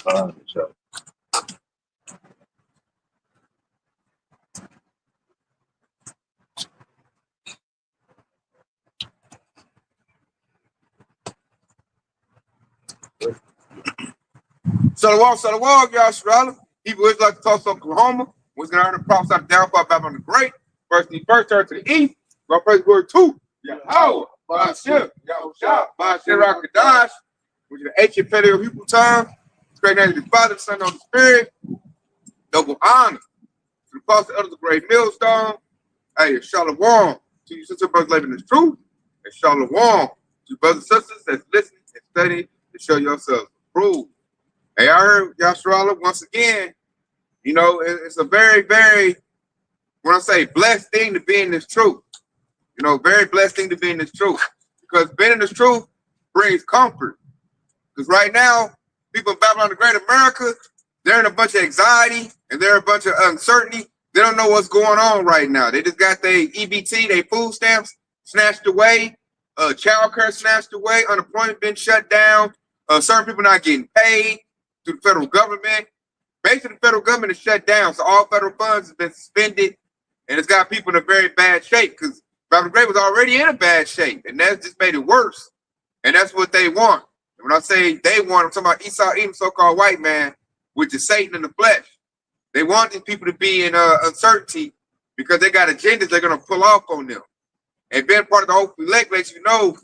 Sure. Shalom, y'all, Australia. People is like Tulsa, Oklahoma. Was going to earn the prophets out of downfall of Babylon the Great. First turn to the east. My first word two. Yahweh, Bashir, Yahushua, Bashir Rakadash, which is the ancient Paleo Hebrew tongue. It's great name of the Father, the Son, and the Spirit. Double honor to the apostle of the great millstone. Hey, shalom to you sister brothers living in this truth. And shalom to you brothers and sisters that's listening and studying to show yourselves approved. Hey, I heard Yasharala once again, you know, it's a very, very, when I say blessed thing to be in this truth, you know, very blessed thing to be in this truth, because being in this truth brings comfort. Because right now, people in Babylon the Great America, they're in a bunch of anxiety and they're in a bunch of uncertainty. They don't know what's going on right now. They just got their EBT, their food stamps snatched away, child care snatched away, unemployment been shut down, certain people not getting paid through the federal government. Basically, the federal government is shut down, so all federal funds have been suspended, and it's got people in a very bad shape because Babylon the Great was already in a bad shape, and that's just made it worse. And that's what they want. And when I say they want, I'm talking about Esau, Edom, so-called white man, which is Satan in the flesh. They want these people to be in uncertainty because they got agendas they're going to pull off on them. And being part of the whole elect lets you know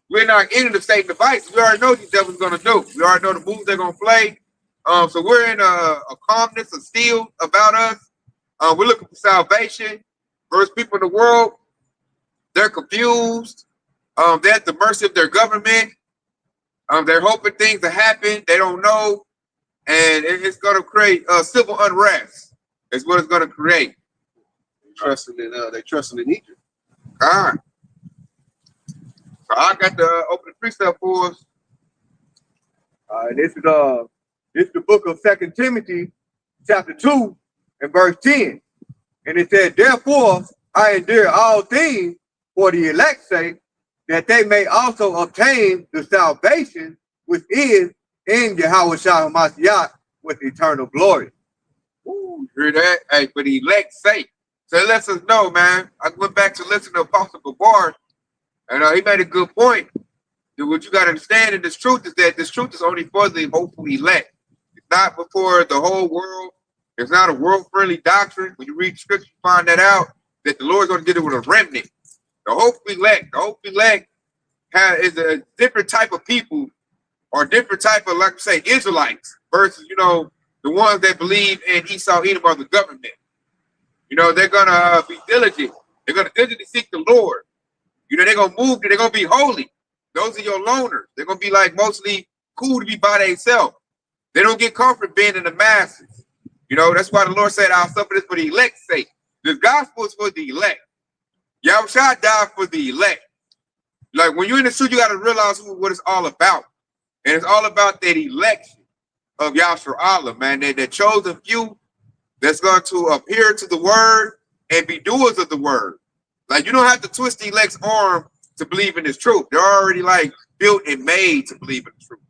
we're not in the Satan device. We already know what these devils going to do. We already know the moves they're going to play. So we're in a calmness, a still about us. We're looking for salvation. First people in the world, they're confused. They're at the mercy of their government. They're hoping things to happen. They don't know. And it's going to create civil unrest. Is what it's going to create. They trusting in Egypt. All right. So I got to open the precept for us. This is the book of 2 Timothy, chapter 2, and verse 10. And it said, therefore, I endure all things for the elect's sake, that they may also obtain the salvation which is in Yahweh Shah Mashiach with eternal glory. Ooh, hear that? Hey, for the elect's sake. So it lets us know, man. I went back to listen to Apostle Gabar, and he made a good point. What you got to understand in this truth is that this truth is only for the hopefully elect. It's not before the whole world. It's not a world-friendly doctrine. When you read scripture, you find that out, that the Lord's going to get it with a remnant. The hopefully elect is a different type of people, or different type of, like I say, Israelites, versus, you know, the ones that believe in Esau, Edom, or the government. You know, they're going to be diligent. They're going to diligently seek the Lord. You know, they're going to move, they're going to be holy. Those are your loners. They're going to be like mostly cool to be by themselves. They don't get comfort being in the masses. You know, that's why the Lord said, I'll suffer this for the elect's sake. The gospel is for the elect. Yahushua died for the elect. Like when you're in the truth, you got to realize what it's all about. And it's all about that election of Yahshua, man. That chosen few that's going to appear to the word and be doers of the word. Like you don't have to twist the elect's arm to believe in this truth. They're already like built and made to believe in the truth.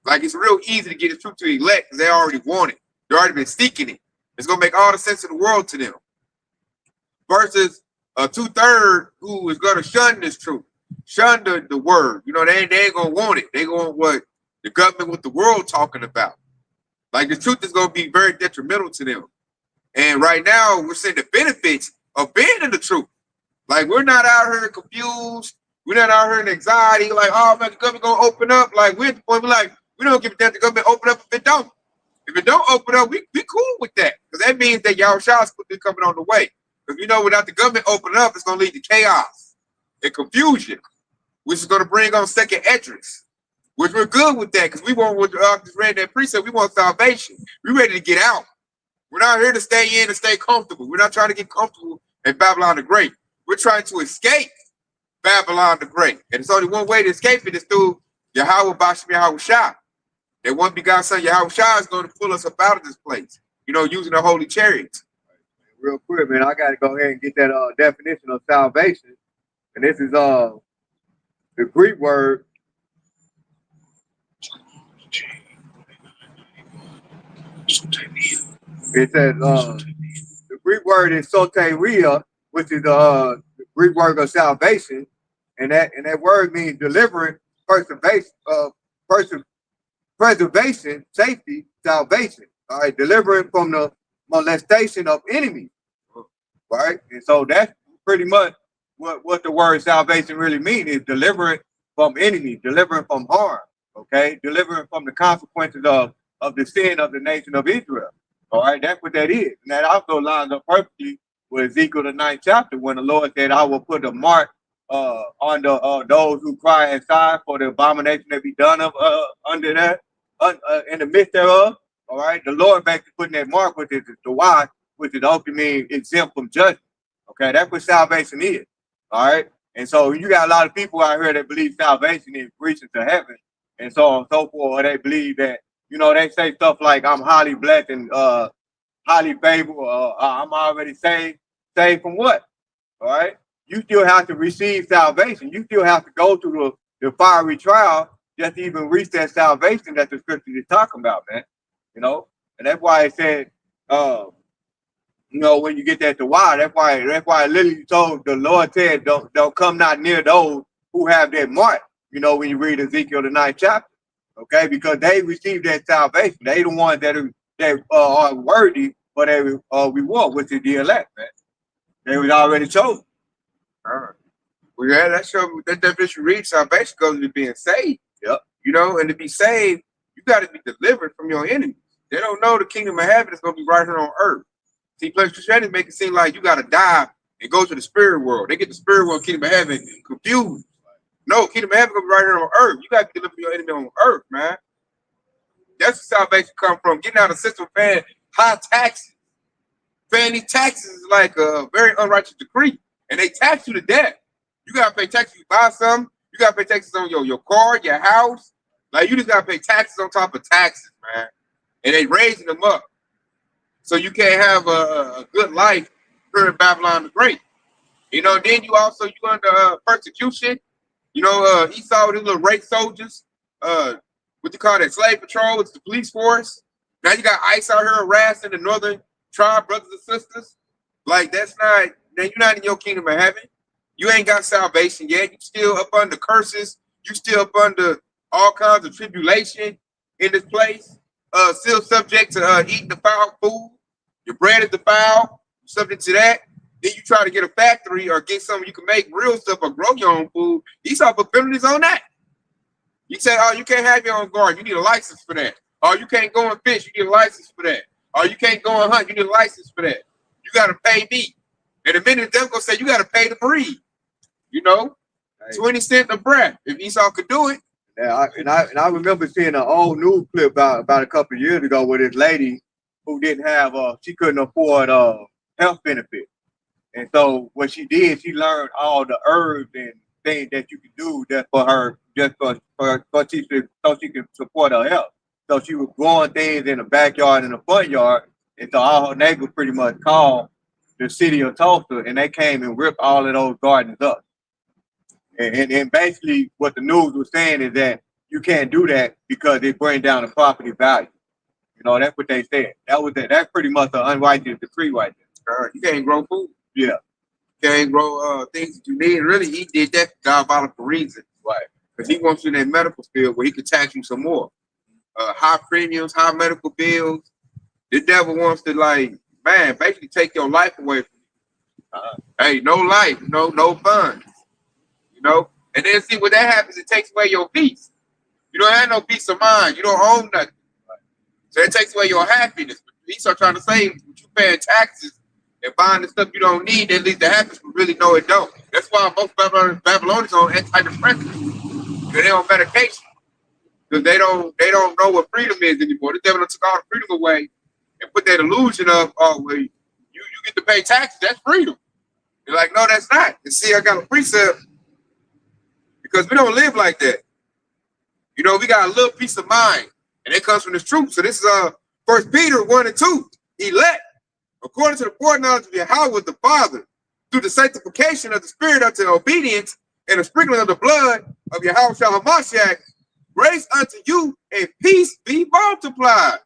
Like it's real easy to get the truth to the elect because they already want it. They already been seeking it. It's gonna make all the sense in the world to them. Versus a 2/3 who is gonna shun this truth, shun the word. You know, they ain't gonna want it. They gonna what the government, what the world talking about. Like the truth is gonna be very detrimental to them. And right now we're seeing the benefits of being in the truth. Like we're not out here confused. We're not out here in anxiety. Like, oh man, the government gonna open up. Like we're at the point we're like, we don't give a damn the government open up if it don't. If it don't open up, we cool with that. Because that means that Yahushua is quickly coming on the way. Because you know, without the government opening up, it's gonna lead to chaos and confusion, which is gonna bring on second entrance. Which we're good with that, because we want what just read that precept, we want salvation. We're ready to get out. We're not here to stay in and stay comfortable. We're not trying to get comfortable in Babylon the Great. We're trying to escape Babylon the Great. And it's only one way to escape it is through Yahweh Bashim Yahushua. That one begotten son Yahushua is going to pull us up out of this place, you know, using the holy chariots. Real quick, man, I got to go ahead and get that definition of salvation. And this is the Greek word It says the Greek word is soteria, which is the Greek word of salvation, and that word means delivering, preservation, safety, salvation. All right, delivering from the molestation of enemies. Right, and so that's pretty much what the word salvation really means, is delivering from enemies, delivering from harm. Okay, delivering from the consequences of the sin of the nation of Israel. All right, that's what that is. And that also lines up perfectly with Ezekiel the 9th chapter, when the Lord said, I will put a mark on those who cry and sigh for the abomination that be done of under that, in the midst thereof. All right, the Lord basically putting that mark, which is the why, which is ultimately exempt from judgment. Okay, that's what salvation is. All right, and so you got a lot of people out here that believe salvation is reaching to heaven, and so on and so forth. Or they believe that, they say stuff like, I'm highly blessed and highly favored, I'm already saved. Saved from what? All right, you still have to receive salvation. You still have to go through the fiery trial just to even reach that salvation that the scripture is talking about, man. And that's why it said, when you get that to why, that's why literally told the Lord said, don't come not near those who have that mark, when you read Ezekiel the 9th chapter. Okay, because they received that salvation. They the ones that are worthy for their reward, which is the elect, man. They was already chosen. Well, yeah, that definition reads salvation goes to being saved. Yep. And to be saved, you got to be delivered from your enemies. They don't know the kingdom of heaven is going to be right here on earth. See, plus Christianity make it seem like you got to die and go to the spirit world. They get the spirit world, kingdom of heaven confused. No, kingdom of heaven going to be right here on earth. You got to deliver your enemy on earth, man. That's where salvation come from. Getting out of the system of paying high taxes. Paying these taxes is like a very unrighteous decree. And they tax you to death. You got to pay taxes. You buy something. You got to pay taxes on your car, your house. Like, you just got to pay taxes on top of taxes, man. And they raising them up. So you can't have a good life here in Babylon the Great. Then you under persecution. Esau with his little race soldiers. What you call that? Slave patrol. It's the police force. Now you got ICE out here harassing the northern tribe brothers and sisters. Like, that's not, then you're not in your kingdom of heaven. You ain't got salvation yet. You still up under curses. You still up under all kinds of tribulation in this place. Still subject to eating the foul food. Your bread is defiled. Subject to that. Then you try to get a factory or get something you can make real stuff or grow your own food. Esau put penalties on that. You say, oh, you can't have your own garden. You need a license for that. Oh, you can't go and fish. You need a license for that. Oh, you can't go and hunt. You need a license for that. You got to pay me. And the minute they're going to say, you got to pay to breed. 20 cents a breath. If Esau could do it. Yeah, I remember seeing an old news clip about a couple of years ago with this lady who didn't have, she couldn't afford health benefits. And so what she did, she learned all the herbs and things that you could do just for her, so she could support her health. So she was growing things in the backyard and the front yard. And so all her neighbors pretty much called the city of Tulsa, and they came and ripped all of those gardens up. And basically what the news was saying is that you can't do that because it brings down the property value. That's what they said. That's pretty much an unrighteous decree right there. You can't grow food. Yeah. You can't grow things that you need. Really, he did that for diabolical reasons. Right. Because he wants you in that medical field where he could tax you some more. High premiums, high medical bills. The devil wants to, basically take your life away from you. Hey, no life, no funds. And then see what that happens, it takes away your peace. You don't have no peace of mind. You don't own nothing. So it takes away your happiness. Esau trying to say, you paying taxes and buying the stuff you don't need, that leads to happiness, but really no, it don't. That's why most Babylonians are on antidepressants. They're on medication. Because they don't know what freedom is anymore. The devil took all the freedom away and put that illusion of, you get to pay taxes, that's freedom. They're like, no, that's not. And see, I got a precept. Because we don't live like that. We got a little peace of mind. And it comes from this truth. So this is 1 Peter 1 and 2. Elect, according to the foreknowledge of Yahweh the Father, through the sanctification of the Spirit unto obedience and the sprinkling of the blood of Yahweh Shah HaMashiach, grace unto you and peace be multiplied.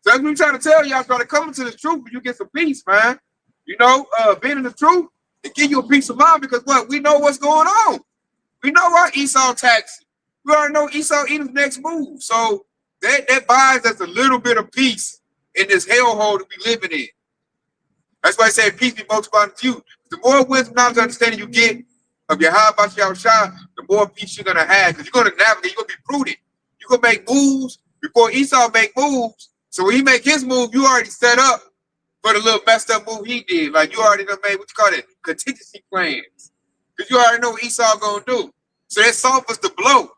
So that's what I'm trying to tell y'all. Try to come into the truth and you get some peace, man. You know, being in the truth, it give you a peace of mind because what? We know what's going on. We know why Esau taxing. We already know Esau Edom's next move. So that buys us a little bit of peace in this hellhole that we living in. That's why I say peace be multiplied to you. The more wisdom, knowledge, understanding you get of your how about your shot, the more peace you're gonna have. Because you're gonna navigate, you're gonna be prudent. You're gonna make moves before Esau make moves. So when he make his move, you already set up for the little messed up move he did. Like you already done made what you call it, contingency plans. Because you already know what Esau gonna do. So that softens the blow.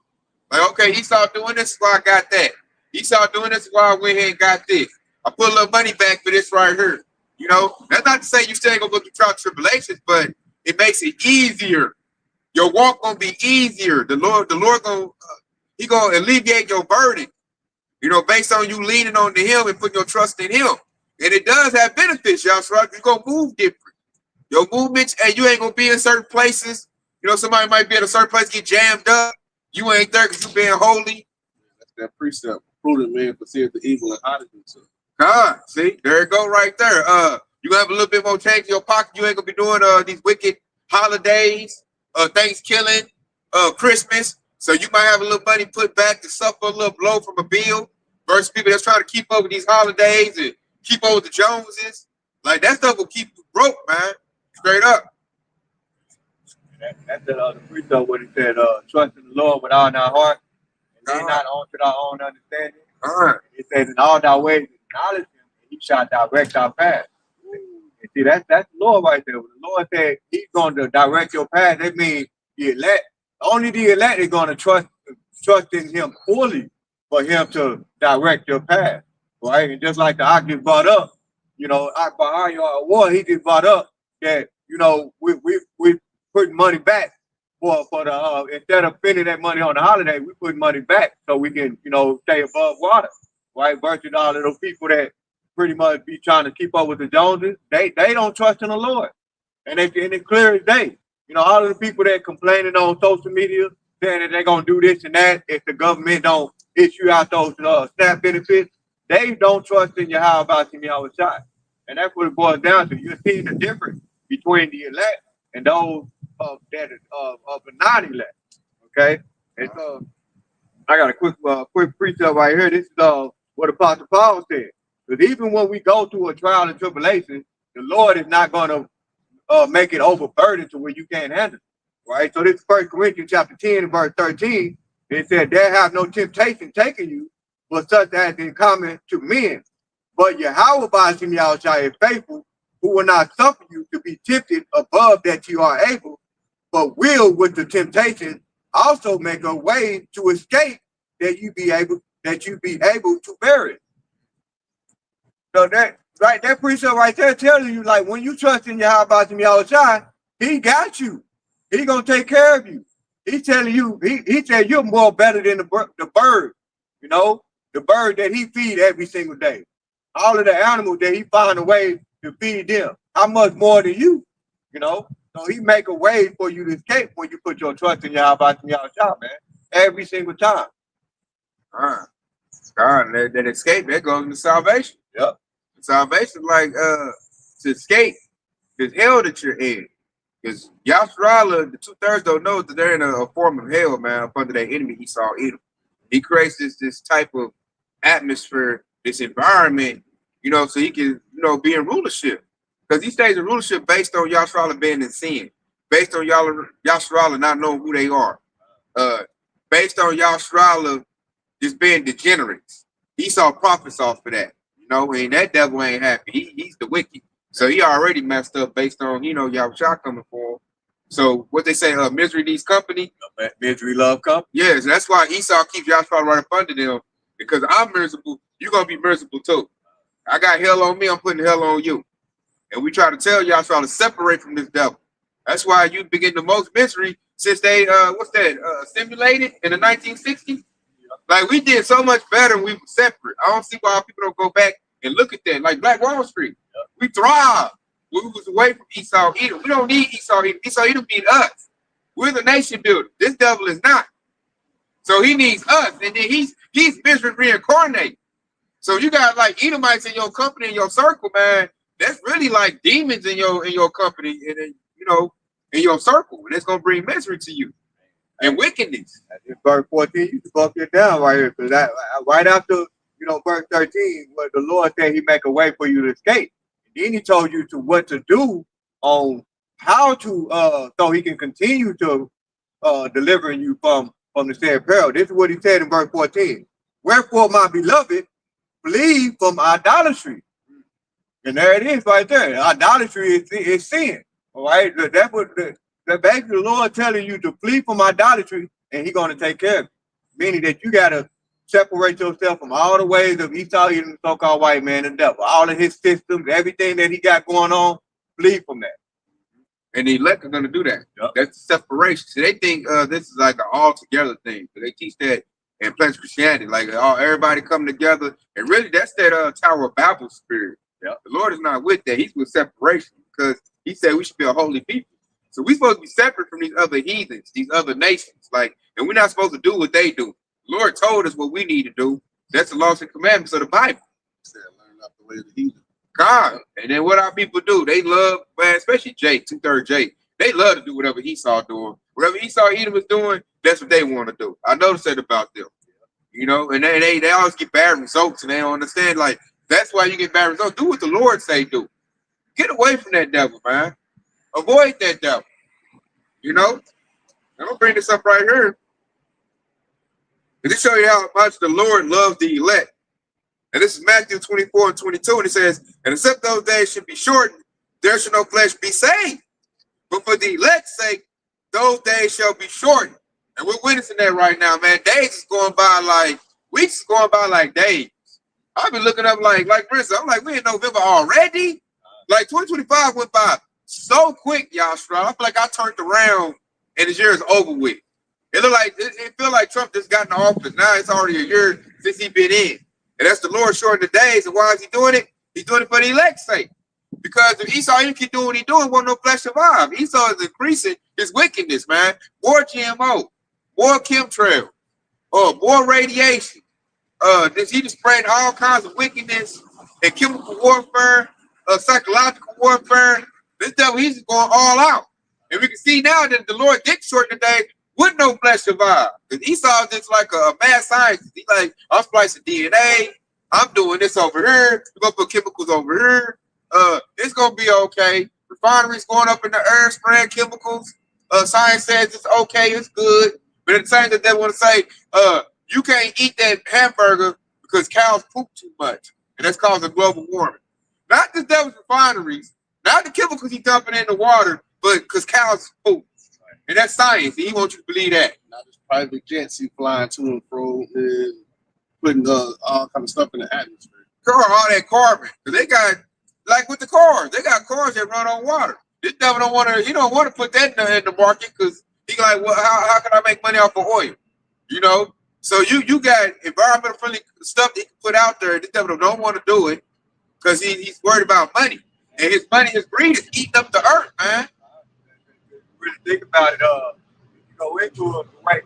Like, okay, Esau doing this, why I got that. Esau doing this, why I went ahead and got this. I put a little money back for this right here. You know, that's not to say you still ain't gonna go through trials and tribulations, but it makes it easier. Your walk gonna be easier. The Lord gonna he gonna alleviate your burden. You know, based on you leaning on to Him and putting your trust in Him. And it does have benefits, y'all. So you're gonna move different. Your movements, and you ain't gonna be in certain places. You know, somebody might be at a certain place, get jammed up. You ain't there because you being holy. That's that precept. Prudent man perceive the evil and hide it himself. God, see, there it go right there. You gonna have a little bit more change in your pocket. You ain't gonna be doing these wicked holidays, Thanksgiving, Christmas. So you might have a little money put back to suffer a little blow from a bill versus people that's trying to keep up with these holidays and keep up with the Joneses. Like that stuff will keep you broke, man. Straight up. That's the precept what it said, trust in the Lord with all thy heart, and lean not onto thy own understanding. It says, in all thy ways acknowledge him, and he shall direct our path. And see, that's the Lord right there. When the Lord said he's going to direct your path, that means the elect, only the elect is going to trust in him fully for him to direct your path. Right? And just like the Ock just brought up, you know, he just brought up that, you know, we putting money back for the instead of spending that money on the holiday, we put money back so we can, you know, stay above water, right? Versus all of those people that pretty much be trying to keep up with the Joneses, they don't trust in the Lord, and it's clear as day. You know, all of the people that complaining on social media saying that they're gonna do this and that if the government don't issue out those SNAP benefits, they don't trust in your how about your shot, and that's what it boils down to. You're seeing the difference between the elect and those of the non-elect. Okay, and so I got a quick precept right here. This is what Apostle Paul said. Because even when we go through a trial and tribulation, the Lord is not going to make it overburdened to where you can't handle it. Right. So this is 1 Corinthians chapter 10 and verse 13. It said, "There have no temptation taken you, but such as is common to men. But Yahweh by him y'all is faithful, who will not suffer you to be tempted above that you are able, but will with the temptation also make a way to escape that you be able to bear it." So that precept right there telling you, like, when you trust in Yahweh, he got you. He gonna take care of you. He's telling you, he said you're more better than the bird, you know, the bird that he feed every single day. All of the animals that he find a way to feed them. How much more than you, you know? So he make a way for you to escape when you put your trust in Yahweh, man. Every single time. God, that escape, that goes into salvation. Yep. Salvation, like to escape this hell that you're in. Because Yasharala, the 2/3 don't know that they're in a form of hell, man, up under their enemy Esau Edom. He creates this type of atmosphere, this environment, you know, so he can, you know, be in rulership. Because he stays in rulership based on Yasharala being in sin, based on Yasharala not knowing who they are, based on Yasharala just being degenerates. Esau profits off of that, you know, and that devil ain't happy. He's the wicked. So he already messed up based on, you know, Yahweh coming for him. So what they say, misery needs company. Misery love company. Yes, that's why Esau keeps Yahweh right up under them. Because I'm miserable, you're going to be miserable too. I got hell on me, I'm putting hell on you. And we try to tell Yahweh to separate from this devil. That's why you begin the most misery since they, stimulated in the 1960s. Like, we did so much better when we were separate. I don't see why people don't go back and look at that. Like Black Wall Street. We thrive when we was away from Esau Edom. We don't need Esau Edom. Esau Edom need us. We're the nation builder. This devil is not. So he needs us. And then he's misery reincarnated. So you got like Edomites in your company, in your circle, man. That's really like demons in your company, and you know, in your circle, and it's gonna bring misery to you and wickedness. In verse 14, you can buck it down right here, because right after, you know, verse 13, where the Lord said he make a way for you to escape. And then he told you to what to do on how to so he can continue to delivering you from the said peril. This is what he said in verse 14. Wherefore, my beloved, flee from idolatry. And there it is right there. Idolatry is sin. All right. That's what that basically the Lord telling you to flee from idolatry, and he's going to take care of it. Meaning that you got to separate yourself from all the ways of Esau, even the so-called white man, the devil, all of his systems, everything that he got going on, flee from that. And the elect are going to do that. Yep. That's separation. So they think this is like an all-together thing. So they teach that in Pledge Christianity, like everybody come together. And really, that's that Tower of Babel spirit. Yep. The Lord is not with that. He's with separation, because he said we should be a holy people. So we're supposed to be separate from these other heathens, these other nations. Like, and we're not supposed to do what they do. The Lord told us what we need to do. That's the laws and commandments of the Bible. Learn not the way of the heathen. God. And then what our people do, they love, man, especially Jake, 2/3 Jake. They love to do whatever Esau doing. Whatever Esau Edom was doing, that's what they want to do. I noticed that about them. You know, and they always get bad results, and they don't understand. Like, that's why you get bad results. Do what the Lord say do. Get away from that devil, man. Avoid that devil. You know? I'm going to bring this up right here. And this show you how much the Lord loves the elect. And this is Matthew 24 and 22. And it says, and except those days should be shortened, there shall no flesh be saved. But for the elect's sake, those days shall be shortened. And we're witnessing that right now, man. Days is going by like, weeks is going by like days. I've been looking up like for instance, I'm like, we in November already? Like 2025 went by so quick, y'all. I feel like I turned around and this year is over with. It look like it feel like Trump just got in office. Now it's already a year since he been in. And that's the Lord shortening the days. And why is he doing it? He's doing it for the elect's sake. Because if Esau even keep doing what he's doing, won't no flesh survive. Esau is increasing his wickedness, man. More GMO, more chemtrail, more radiation. He just spread all kinds of wickedness and chemical warfare, psychological warfare. This devil, he's going all out. And we can see now that the Lord did shorten the day, would no flesh survive. Because Esau is just like a mad scientist. He's like, I'm splicing DNA. I'm doing this over here. We're going to put chemicals over here. It's going to be okay. Refineries going up in the earth, spraying chemicals. Science says it's okay, it's good. But at the same time, they want to say, you can't eat that hamburger because cows poop too much. And that's causing global warming. Not the devil's refineries, not the chemicals he's dumping in the water, but because cows poop. And that's science, and he wants you to believe that. Not just private jets he flying to and fro and putting all kind of stuff in the atmosphere. All that carbon. Because they got, like with the cars, they got cars that run on water. This devil don't want to, he don't want to put that in the market because he like, well, how can I make money off of oil? You know? So you got environmental friendly stuff that he can put out there. This devil don't want to do it because he's worried about money. And his money, his greed is eating up the earth, man. Really think about it, you go into it, right?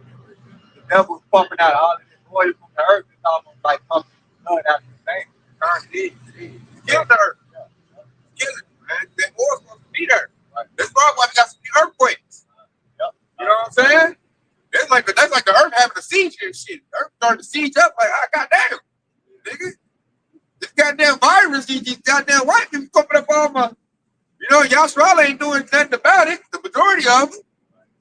The devil's pumping out all of this oil from the earth. It's almost like pumping blood out of the veins. Kill the earth. Kill it, man. That oil's supposed to be there. Right. That's probably why we got so many earthquakes. You know what I'm saying? That's like the earth having a siege and shit. The earth starting to siege up like, goddamn, nigga. This goddamn virus, these goddamn white people pumping up all my, you know, Yashral ain't doing nothing about it, the majority of them.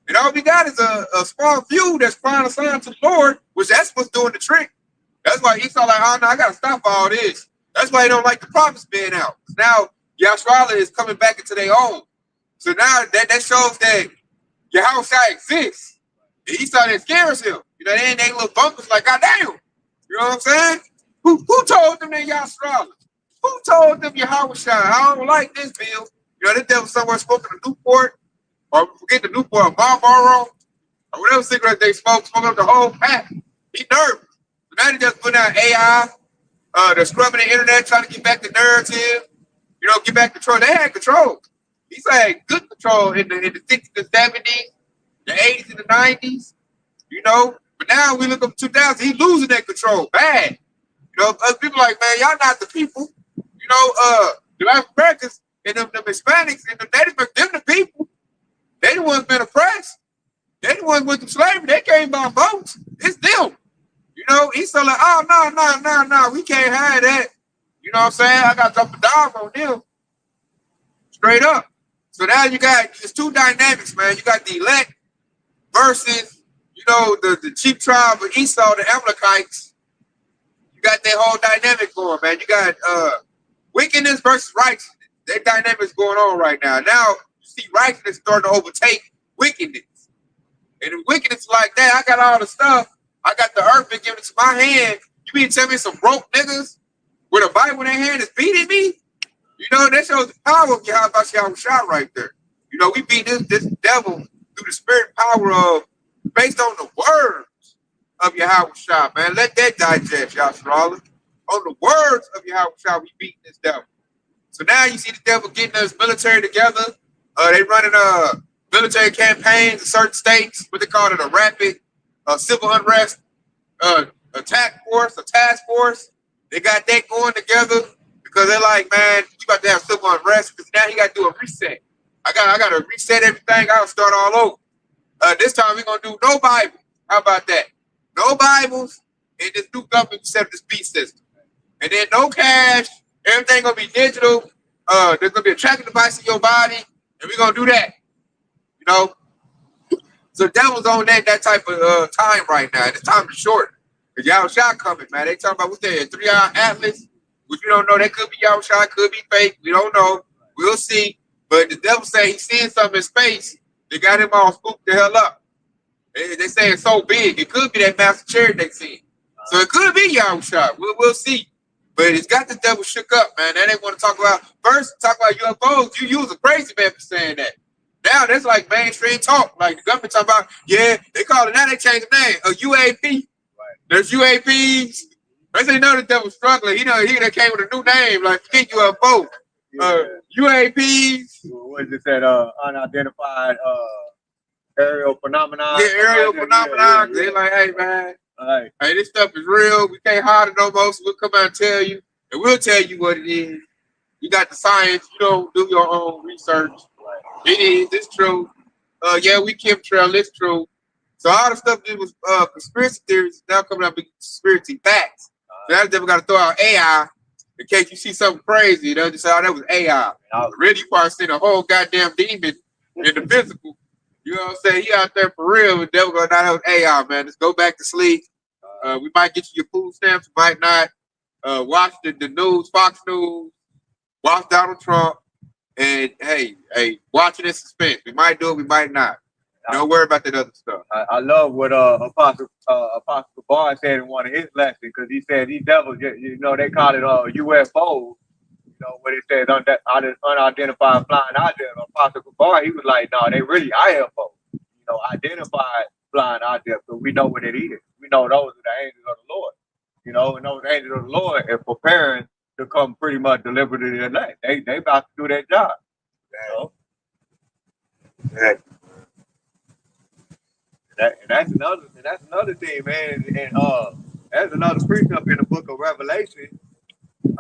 And all we got is a small few that's trying to sign to the Lord, which that's what's doing the trick. That's why Esau like, oh no, I gotta stop all this. That's why he don't like the prophets being out. Now Yashral is coming back into their own. So now that shows that Yahushua exists. And Esau that scares him. You know, they in their little bunkers like, goddamn. You know what I'm saying? Who told them they Yashral? Who told them Yahushua? I don't like this, Bill. You know, this devil somewhere smoking a Newport, or forget the Newport, a Marlboro, or whatever cigarette they smoking up the whole pack. He nervous. So now they just putting out AI, they're scrubbing the internet, trying to get back the narrative, you know, get back control. They had control. He's had good control in the 60s and 70s, the 80s and the 90s, you know. But now we look up 2000, he's losing that control bad. You know, other people like, man, y'all not the people. You know, the African Americans and them Hispanics and the Native Americans, them the people. They the ones been oppressed. They the ones with the slavery. They came by boats. It's them. You know, he's so like, oh, no, we can't have that. You know what I'm saying? I got to drop a dog on them. Straight up. So now you got, it's two dynamics, man. You got the elect versus, you know, the chief tribe of Esau, the Amalekites. You got that whole dynamic going, man. You got wickedness versus righteousness. That dynamic's going on right now. Now, you see righteousness starting to overtake wickedness. And if wickedness like that, I got all the stuff. I got the earth been given to my hand. You mean to tell me some broke niggas with a Bible in their hand is beating me? You know, that shows the power of Yahweh Shah right there. You know, we beat this devil through the spirit power of, based on the words of Yahweh Shah, man. Let that digest, Yahshua. On the words of Yahweh Shah, we beating this devil. So now you see the devil getting us military together. They running military campaigns in certain states, what they call it, a rapid civil unrest attack force, a task force. They got that going together because they're like, man, you about to have civil unrest because now you got to do a reset. I got to reset everything. I got to start all over. This time we're going to do no Bible. How about that? No Bibles in this new government except this beast system. And then no cash. Everything going to be digital. There's going to be a tracking device in your body. And we're going to do that. You know? So devil's on that type of time right now. And the time is short. Because Yahweh coming, man. They talking about what's that, a 3-hour atlas, which we don't know. That could be Yahweh, could be fake. We don't know. We'll see. But the devil say he's seeing something in space. They got him all spooked the hell up. They say it's so big. It could be that massive chariot they see. So it could be Yahweh. We'll see. But it's got the devil shook up, man. They didn't want to talk about, first, talk about UFOs. You use a crazy man for saying that. Now that's like mainstream talk. Like the government talking about, yeah, they call it, now they changed the name, a UAP. Right. There's UAPs. They say no, the devil's struggling. You know, he came with a new name, like think UFO. UAPs. What is it that unidentified aerial phenomenon? Yeah, aerial phenomenon. Yeah. They're like, hey man, hey, this stuff is real. We can't hide it no more, so we'll come out and tell you. And we'll tell you what it is. You got the science, you don't do your own research. It is, it's true. Yeah, we chemtrail, it's true. So all the stuff that was conspiracy theories now coming up with conspiracy facts. So now we got to throw out AI in case you see something crazy. You know, just say, oh, that was AI. Really, you probably seen a whole goddamn demon in the physical. You know what I'm saying? He out there for real. The devil going, that was AI, man. Just go back to sleep. We might get you your food stamps, we might not. Watch the news, Fox News. Watch Donald Trump. And hey, watching in suspense. We might do it, we might not. Don't worry about that other stuff. I love what Apostle Barr said in one of his lessons, because he said these devils, you know, they call it UFO. You know what it says, unidentified flying object. Apostle Barr, he was like, no, they really IFO. You know, identified flying objects, so we know what it is. We know those are the angels of the Lord. You know, and those angels of the Lord are preparing to come pretty much deliver to the elect. They about to do their job. You know? And that's another thing, man. And that's another precept in the book of Revelation.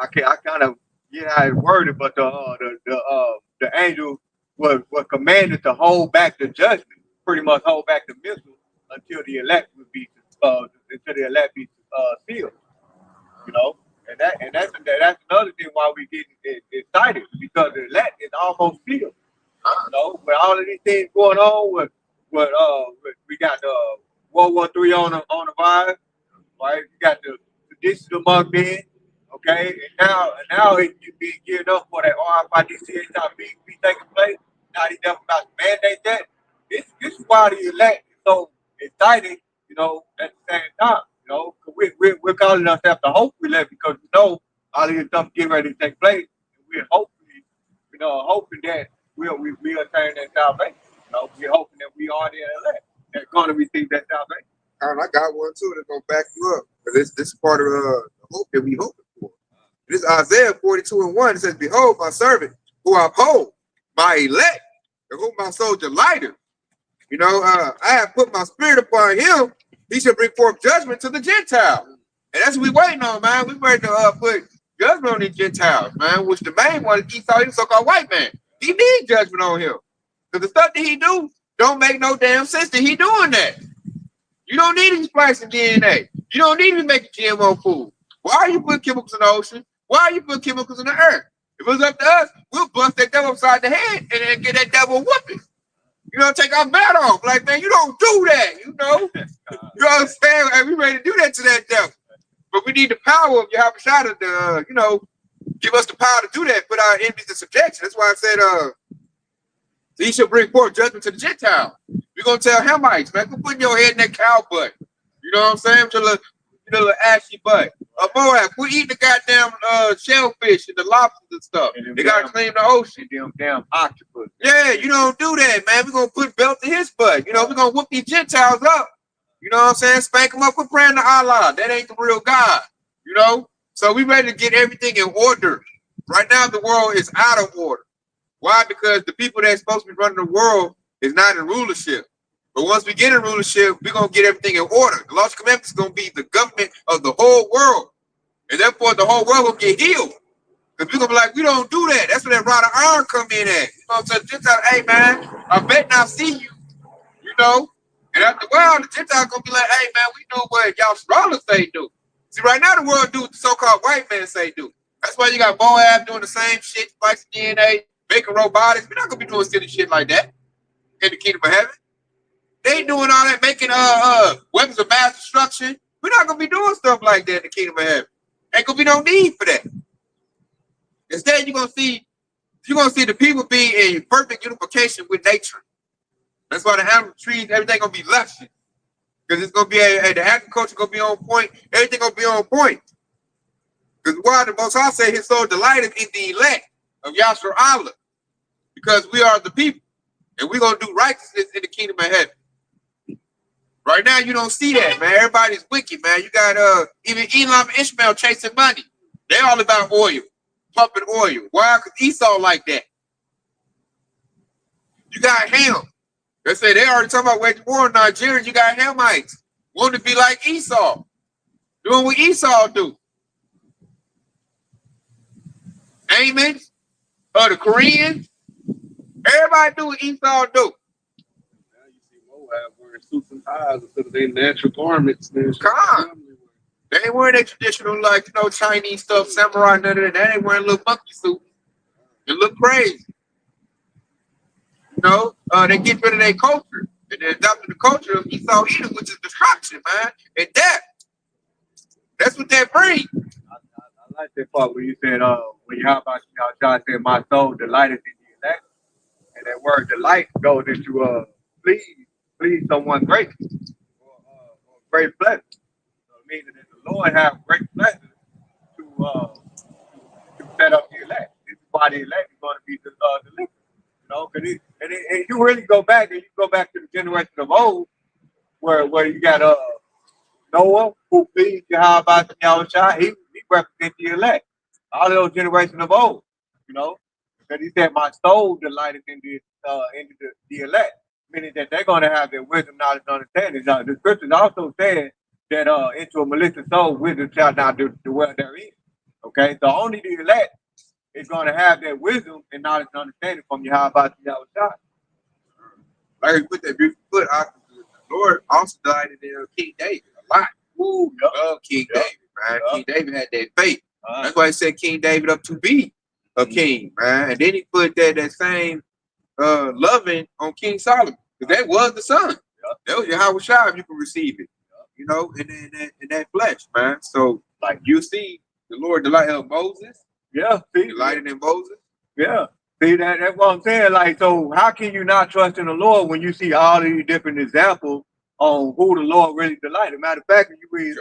I kind of get how it's worded, but the angel was commanded to hold back the judgment, pretty much hold back the missile until the elect would be sealed. You know. And that's another thing why we get excited, because the elect is almost sealed. You know, with all of these things going on, we got World War III on the rise, right? You got the traditions among men, okay, and now it's being geared up for that RFID be taking place. Now they definitely about to mandate that. This is why the elect is so excited, you know, at the same time. You know, we're calling ourselves the hope we live, because we know all of this stuff getting ready to take place. And we're hoping that we'll attain that salvation. You know, we're hoping that we are the elect that's going to receive that salvation. And I got one too that's going to back you up. This is part of the hope that we hoping for. This is Isaiah 42:1. It says, behold, my servant who I uphold, my elect, and whom my soul delighteth. You know, I have put my spirit upon him. He shall bring forth judgment to the Gentiles. And that's what we waiting on, man. We ready to put judgment on these Gentiles, man. Which the main one is Esau, he's a so-called white man. He needs judgment on him. Because the stuff that he do don't make no damn sense that he doing that. You don't need to be splicing DNA. You don't need to be making GMO food. Why are you putting chemicals in the ocean? Why are you putting chemicals in the earth? If it was up to us, we'll bust that devil upside the head and then get that devil whooping. You know, take our bat off. Like, man, you don't do that, you know? You know what I'm saying? And we ready to do that to that devil. But we need the power of Yahweh Shai to, you know, give us the power to do that, put our enemies in subjection. That's why I said, he shall bring forth judgment to the Gentiles. We're going to tell Hamites, man, quit putting your head in that cow butt. You know what I'm saying? With your little ashy butt. Moab, quit eating the goddamn shellfish and the lobsters and stuff. And they got to clean the ocean. Them damn octopus. Yeah, you don't do that, man. We're going to put belt to his butt. You know, we're going to whoop these Gentiles up. You know what I'm saying? Spank them up with praying to Allah. That ain't the real God. You know? So we ready to get everything in order. Right now, the world is out of order. Why? Because the people that's supposed to be running the world is not in rulership. But once we get in rulership, we're going to get everything in order. The Lord's commandment is going to be the government of the whole world. And therefore, the whole world will get healed. Because we're going to be like, we don't do that. That's where that rod of iron come in at. You know, so the Gentiles, hey, man, I bet not see you. You know? And after a while, the Gentiles going to be like, hey, man, we know what y'all scholars say do. See, right now, the world do what the so-called white man say do. That's why you got Moab doing the same shit, splicing DNA, making robotics. We're not going to be doing silly shit like that in the kingdom of heaven. They doing all that, making weapons of mass destruction. We're not gonna be doing stuff like that in the kingdom of heaven. Ain't gonna be no need for that. Instead, you're gonna see the people be in perfect unification with nature. That's why the animal trees, everything gonna be luscious. Because it's gonna be the agriculture gonna be on point, everything gonna be on point. Because why the Most High say his soul delighted in the elect of Yahshua Allah. Because we are the people. And we're gonna do righteousness in the kingdom of heaven. Right now, you don't see that, man. Everybody's wicked, man. You got even Elam and Ishmael chasing money. They all about oil, pumping oil. Why? Because Esau like that. You got Ham. They say they already talking about waging war in Nigeria. You got Hamites wanting to be like Esau, doing what Esau do. Amen. The Koreans. Everybody do what Esau do. Wearing suits and ties instead of their natural garments. Come on. They ain't wearing their traditional, like, you know, Chinese stuff, samurai, none of that. They ain't wearing little monkey suits. They look crazy. You know, they get rid of their culture. And they adopted the culture of Esau Edom, which is destruction, man. And that's what that brings. I like that part where you said, when you about y'all said, my soul delighted in the elect. And that word delight goes into please someone great or great pleasure. So it means that the Lord have great pleasure to set up the elect. This is why the elect is going to be delivered. You know, and you really go back to the generation of old, where you got Noah, who pleased Yahweh Shai, he represents the elect. All of those generations of old, you know, because he said, my soul delighted in the elect. Meaning that they're going to have their wisdom, knowledge, and understanding. Now, the scriptures also said that into a malicious soul, wisdom shall not dwell therein. Okay, so only the elect is going to have that wisdom and knowledge and understanding from Yahweh Shai. Like you put that beautiful foot out, the Lord also delighted in King David a lot. Woo, love King David, man. King David had that faith. That's why he set King David up to be a king, man. And then he put that same loving on King Solomon. Because that was the son. That was Yahweh Shai if you can receive it. You know, in that flesh, man. So, like, you see the Lord delighted in Moses. Yeah. See? Delighted in Moses. Yeah. See, that's what I'm saying. Like, so how can you not trust in the Lord when you see all these different examples on who the Lord really delighted? Matter of fact, if you read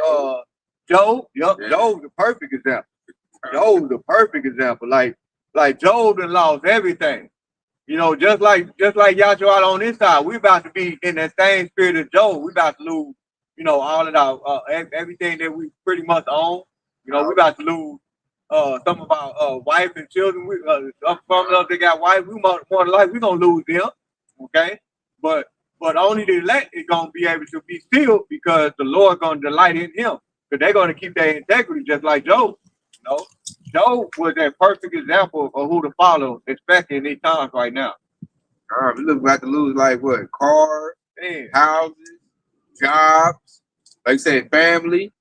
Job, Job's the perfect example. Job's the perfect example. Like Job done lost everything. You know, just like Yahshua on this side, we about to be in that same spirit of Job. We about to lose, you know, all of our everything that we pretty much own. You know, we about to lose some of our wife and children. Some of us that got wife, we more than likely we gonna lose them. Okay, but only the elect is gonna be able to be still because the Lord gonna delight in him. because they're going to keep their integrity just like Job. You know, Job was a perfect example of who to follow, especially in these times right now. We look about to lose like what? Cars, Man, houses, jobs, like you said, family,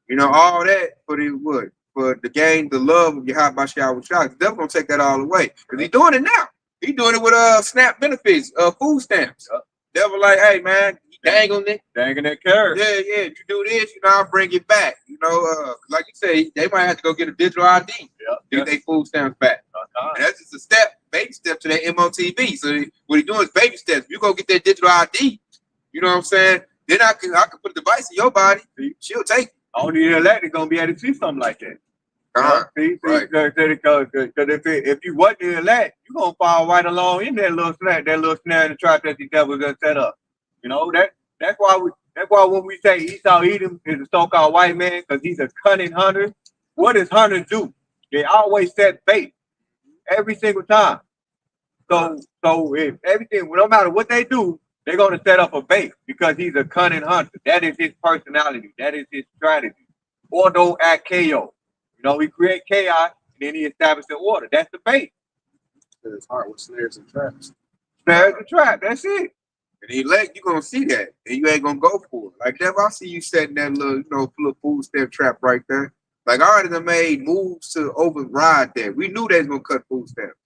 you know, all that for the what? For the gain, the love of Yahweh Bashar Shah. The devil gonna take that all away. Because he's doing it now. He's doing it with SNAP benefits, food stamps. Yep. Devil like, hey man, you dangling it. danging that carrot. Yeah, you do this, you know, I'll bring it back. You know, like you say, they might have to go get a digital ID to get their food stamps back. And that's just a step, baby step to that MOTV. So what he's doing is baby steps. You go get that digital ID, you know what I'm saying? Then I can put a device in your body. She'll take it. Only the elect is gonna be able to see something like that. See, right. Because if you wasn't the elect, you're gonna fall right along in that little snare in the trap that the devil gonna set up. You know, that's why when we say Esau Edom is a so-called white man, because he's a cunning hunter, what does hunters do? They always set bait every single time. So if everything, no matter what they do, they're gonna set up a bait because he's a cunning hunter. That is his personality. That is his strategy. Ordo ad chaos. You know, he create chaos and then he establishes order. That's the bait. His heart with snares and traps. Snares and trap. That's it. And the elect, you're gonna see that, and you ain't gonna go for it. Like that, I see you setting that little, you know, little food stamp trap right there. Like I already done made moves to override that. We knew they was gonna cut food stamps.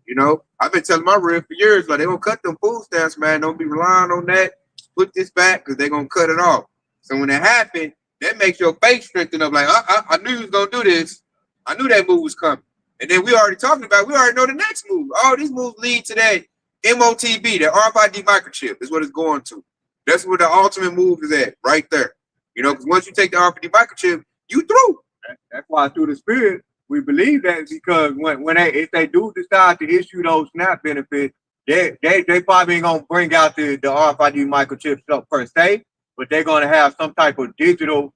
You know, I've been telling my real for years, like they gonna cut them food stamps, man. Don't be relying on that. Put this back because they're gonna cut it off. So when that happened, that makes your faith strengthen up. Like I knew you was gonna do this. I knew that move was coming. And then we already talking about. We already know the next move. All these moves lead to that MOTB, that RFID microchip is what it's going to. That's where the ultimate move is at, right there. You know, because once you take the RFID microchip, you through. That's why through the spirit we believe that, because if they do decide to issue those SNAP benefits, they probably ain't gonna bring out the RFID microchips up per se, but they're gonna have some type of digital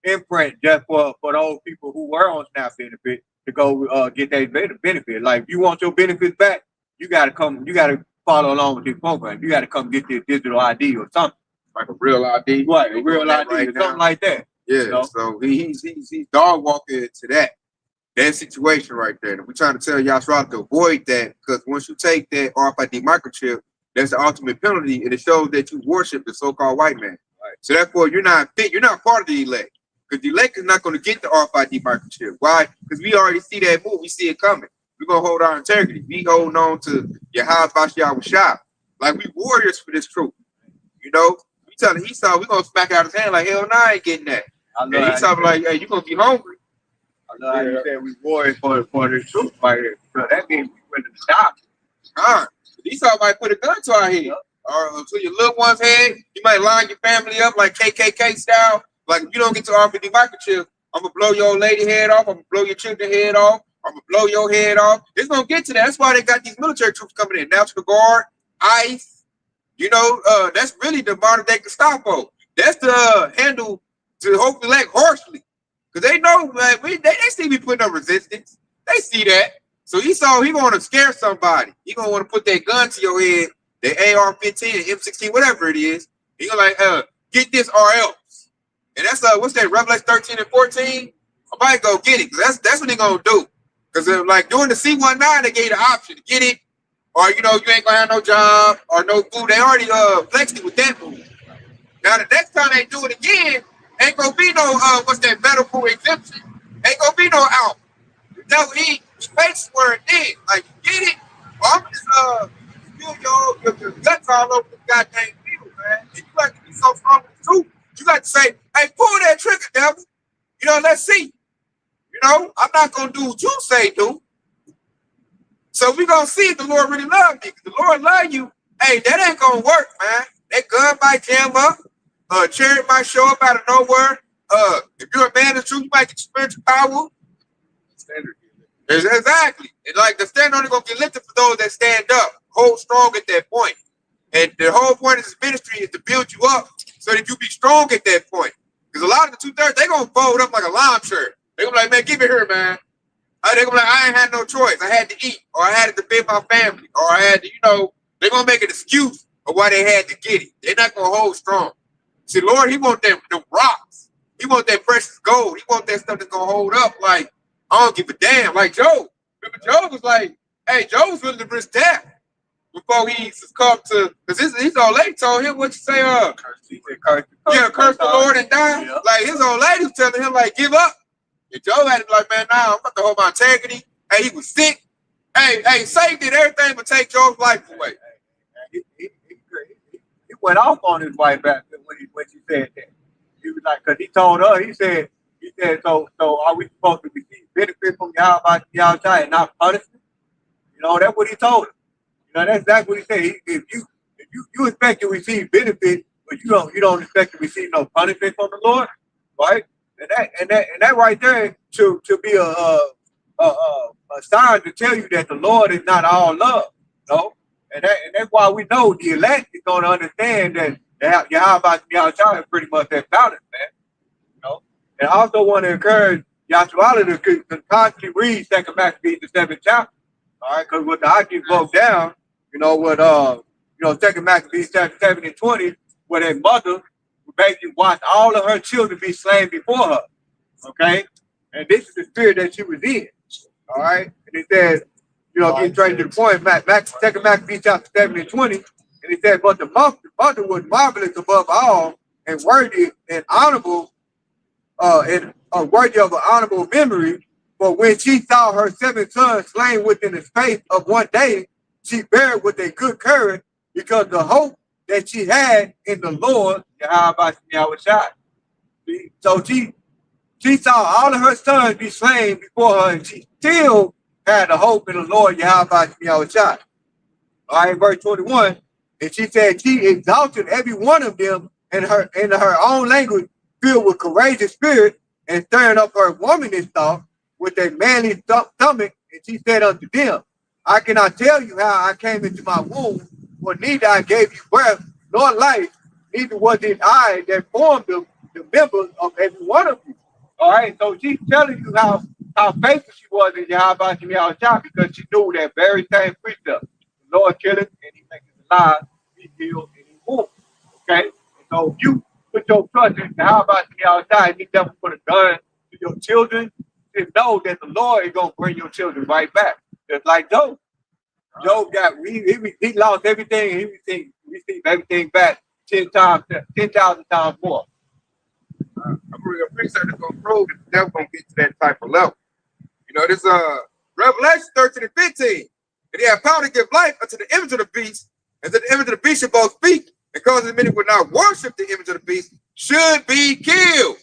imprint just for those people who were on SNAP benefit to go get their benefit. Like if you want your benefits back, you gotta follow along with this program. You gotta come get this digital ID or something. Like a real ID. Right, a real ID right or something like that. Yeah, you know? So he's dog walking to that situation right there. And we're trying to tell Yashra to avoid that, because once you take that RFID microchip, that's the ultimate penalty, and it shows that you worship the so-called white man. Right. So therefore, you're not fit. You're not part of the elect, because the elect is not going to get the RFID microchip. Why? Because we already see that move. We see it coming. We're going to hold our integrity. We holding on to Yahweh Bashar Shah. Like we warriors for this truth. You know, we telling Esau, we're going to smack out his hand like, hell no, I ain't getting that. And Esau like, hey, you're going to be hungry. I know how you said we warriors for the truth right here. So that means we went to stop. Esau might put a gun to our head, or to your little one's head. You might line your family up like KKK style. Like if you don't get to RFID microchip, I'm gonna blow your old lady head off. I'm gonna blow your children head off. I'm gonna blow your head off. It's gonna get to that. That's why they got these military troops coming in. National Guard, ICE. You know, that's really the modern day Gestapo. That's the handle to hopefully elect harshly. Because they know, man, they see me putting up resistance. They see that. So Esau, he going to scare somebody. He going to want to put that gun to your head, the AR-15, M16, whatever it is. He going to like, get this or else. And that's, what's that, Revelation 13 and 14? I might go get it, because that's what he going to do. Because like during the C-19, they gave you the option to get it, or, you know, you ain't going to have no job or no food. They already flexed it with that move. Now, the next time they do it again, ain't gonna be no what's that medical exemption? Ain't gonna be no out. No, he makes where it is. Like you get it, or I'm just spill your guts all over the goddamn field, man. And you got to be so strong with the truth. You got to say, hey, pull that trigger, devil. You know, let's see. You know, I'm not gonna do what you say do. So we gonna see if the Lord really love me. Because the Lord love you. Hey, that ain't gonna work, man. That gun might jam up. Chariot might show up out of nowhere. If you're a man of truth, you might get spiritual power. Standard. Exactly. And like the standard only gonna get lifted for those that stand up, hold strong at that point. And the whole point of this ministry is to build you up so that you be strong at that point. Because a lot of the 2/3, they gonna fold up like a lawn shirt. They gonna be like, man, give it here, man. They gonna be like, I ain't had no choice. I had to eat, or I had to feed my family, or I had to, you know, they're gonna make an excuse of why they had to get it. They're not gonna hold strong. See, Lord, he want them rocks He want that precious gold. He want that stuff that's gonna hold up. Like, I don't give a damn. Like Job. Remember, Job was like, hey, Job was willing to risk death before he succumbed to, because his old lady told him what you say, curse the Lord and die. Yeah. Like his old lady was telling him, like, give up. And Job had to be like, man, nah, I'm about to hold my integrity. Hey, he was sick. Hey, Satan did everything but take Job's life away. He went off on his wife back when she said that. He was like, because he told her, he said, so are we supposed to receive benefit from Yahweh and not punishment? You know, that's what he told her. You know, that's exactly what he said. If you expect to receive benefit, but you don't expect to receive no punishment from the Lord, right? And that right there to be a sign to tell you that the Lord is not all love, you know? And that's why we know the elect is going to understand that Yahweh is pretty much that balance, man. You know? And I also want to encourage Yahweh to constantly read 2 Maccabees, the 7th chapter. All right, because what the Aki broke down, you know, what 2 Maccabees chapter 7 and 20, where that mother basically watched all of her children be slain before her. Okay? And this is the spirit that she was in. All right. And it says, you know, getting straight to the point, 2 Maccabees chapter 7 and 20, and it said, but the mother was marvelous above all and worthy and honorable, and worthy of an honorable memory. For when she saw her 7 sons slain within the space of one day, she bare with a good courage, because the hope that she had in the Lord, so she saw all of her sons be slain before her, and she still had the hope in the Lord, Yahweh. All right, verse 21. And she said she exalted every one of them in her own language, filled with courageous spirit, and stirring up her womanly thought with a manly stomach. And she said unto them, I cannot tell you how I came into my womb, for neither I gave you breath nor life, neither was it I that formed the members of every one of you. All right, so she's telling you how faithful she was in Yahweh because she knew that very same precept. The Lord killeth and he makes it alive, he heals and he moves. Okay? And so if you put your trust in Yahweh, he never put a gun to your children, just know that the Lord is going to bring your children right back. Just like Job. Job he lost everything and he received everything back 10,000 times more. I'm really appreciate it's gonna prove that the devil gonna get to that type of level. You know, this Revelation 13 and 15. And he had power to give life unto the image of the beast, and to the image of the beast should both speak, and cause as many would not worship the image of the beast should be killed.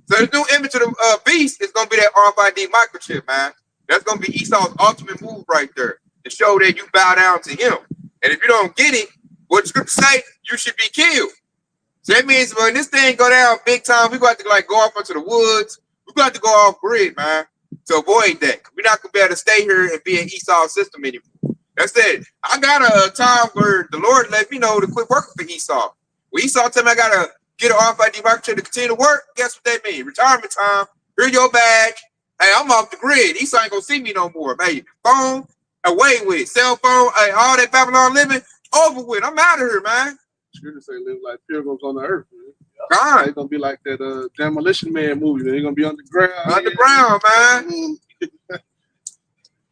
So the new image of the beast is gonna be that RFID microchip, man. That's gonna be Esau's ultimate move right there, to show that you bow down to him. And if you don't get it, what the scripture say, you should be killed. So that means when this thing go down big time, we got to like go off into the woods. We got to go off grid, man, to avoid that. We're not gonna be able to stay here and be in Esau's system anymore. That's it. I got a time where the Lord let me know to quit working for Esau. When Esau told me I gotta get an RFID microchip to continue to work, guess what that means? Retirement time. Here's your badge. Hey, I'm off the grid. Esau ain't gonna see me no more. Hey, phone away with, cell phone. Hey, all that Babylon living over with. I'm out of here, man. Scripture say live like pilgrims on the earth. Man. God. It's gonna be like that Demolition Man movie. They're gonna be underground. Underground, man.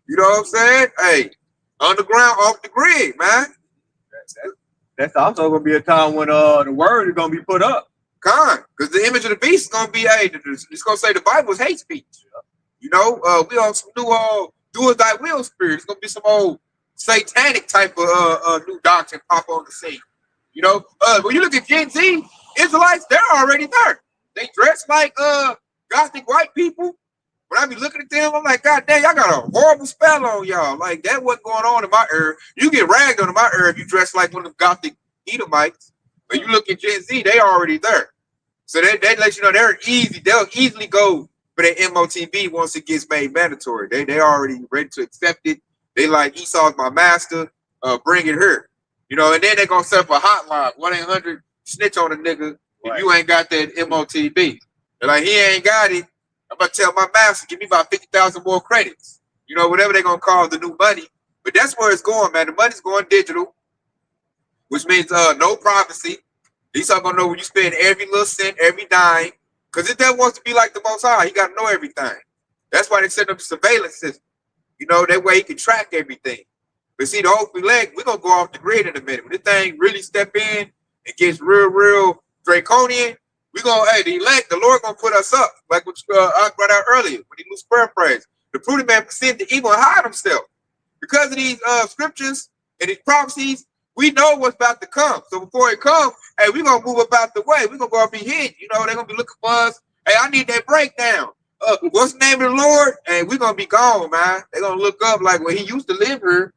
You know what I'm saying? Hey, underground, off the grid, man. That's also gonna be a time when the word is gonna be put up. God, because the image of the beast is gonna be, hey, it's gonna say the Bible is hate speech. You know, we on some new do as thy will spirit. It's gonna be some old satanic type of new doctrine pop on the scene. You know, when you look at Gen Z, Israelites, they're already there. They dress like gothic white people. When I be looking at them, I'm like, God damn, y'all got a horrible spell on y'all. Like, that wasn't going on in my era. You get ragged on in my era if you dress like one of them gothic Edomites. But you look at Gen Z, they already there. So they let you know they'll easily go for their MOTB once it gets made mandatory. They already ready to accept it. They like, Esau's my master, bring it here. You know, and then they're gonna set up a hotline, 1-800 snitch on a nigga if you ain't got that MOTB. They're like, he ain't got it. I'm gonna tell my master, give me about 50,000 more credits. You know, whatever they're gonna call the new money. But that's where it's going, man. The money's going digital, which means no privacy. These are gonna know where you spend every little cent, every dime. Because if that wants to be like the Most High, he got to know everything. That's why they set up a surveillance system. You know, that way he can track everything. But see, the hopefully leg, we're going to go off the grid in a minute. When this thing really step in and gets real draconian, we're going to, hey, the elect, the Lord going to put us up. Like what I brought out earlier with the new prayer phrase. The prudent man perceive the evil and hide himself. Because of these scriptures and these prophecies, we know what's about to come. So before it comes, hey, we're going to move about the way. We're going to go and be hidden. You know, they're going to be looking for us. Hey, I need that breakdown. What's the name of the Lord? And we're going to be gone, man. They're going to look up like, well, he used to live here.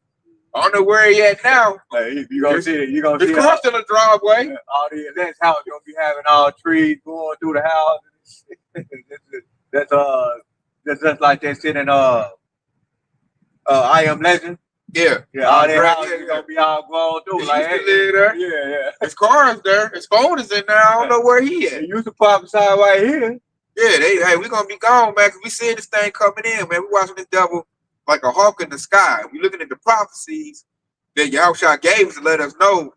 I don't know where he at now. Hey, you're going to see it. You're going to see it. His car's in the driveway. All the events house, you're going to be having all trees going through the house. That's just like they said in I Am Legend. Yeah. All their houses going to be all blown through. He like, used to live there. Yeah. His car is there. His phone is in there. I don't know where he at. They used to prophesy right here. Yeah, hey, we're going to be gone, man, because we seeing this thing coming in, man. We watching this devil like a hawk in the sky. We looking at the prophecies that Yahushua gave us to let us know.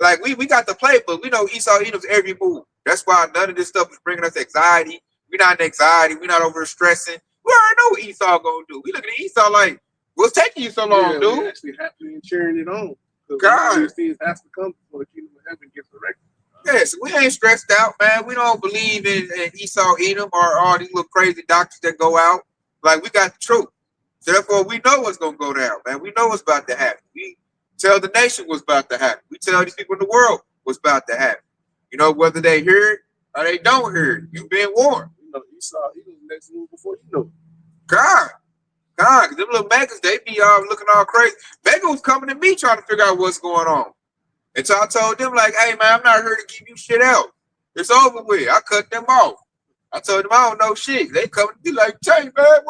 Like, we got the playbook. We know Esau Edom's every move. That's why none of this stuff is bringing us anxiety. We're not in anxiety. We're not over stressing. We already know what Esau going to do. We looking at Esau like, what's taking you so long, dude? We're actually happy and cheering it on. God. These things has to come before the kingdom of heaven gets erected. Yes, we ain't stressed out, man. We don't believe in Esau Edom or all these little crazy doctors that go out. Like, we got the truth. Therefore, we know what's going to go down, man. We know what's about to happen. We tell the nation what's about to happen. We tell these people in the world what's about to happen. You know, whether they hear it or they don't hear it, you've been warned. You know, Esau Edom's next move before you know it. God, because them little Megas, they be looking all crazy. Mega was coming to me trying to figure out what's going on. And so I told them, like, hey, man, I'm not here to keep you shit out. It's over with. I cut them off. I told them I don't know shit. They come to me like, hey, man,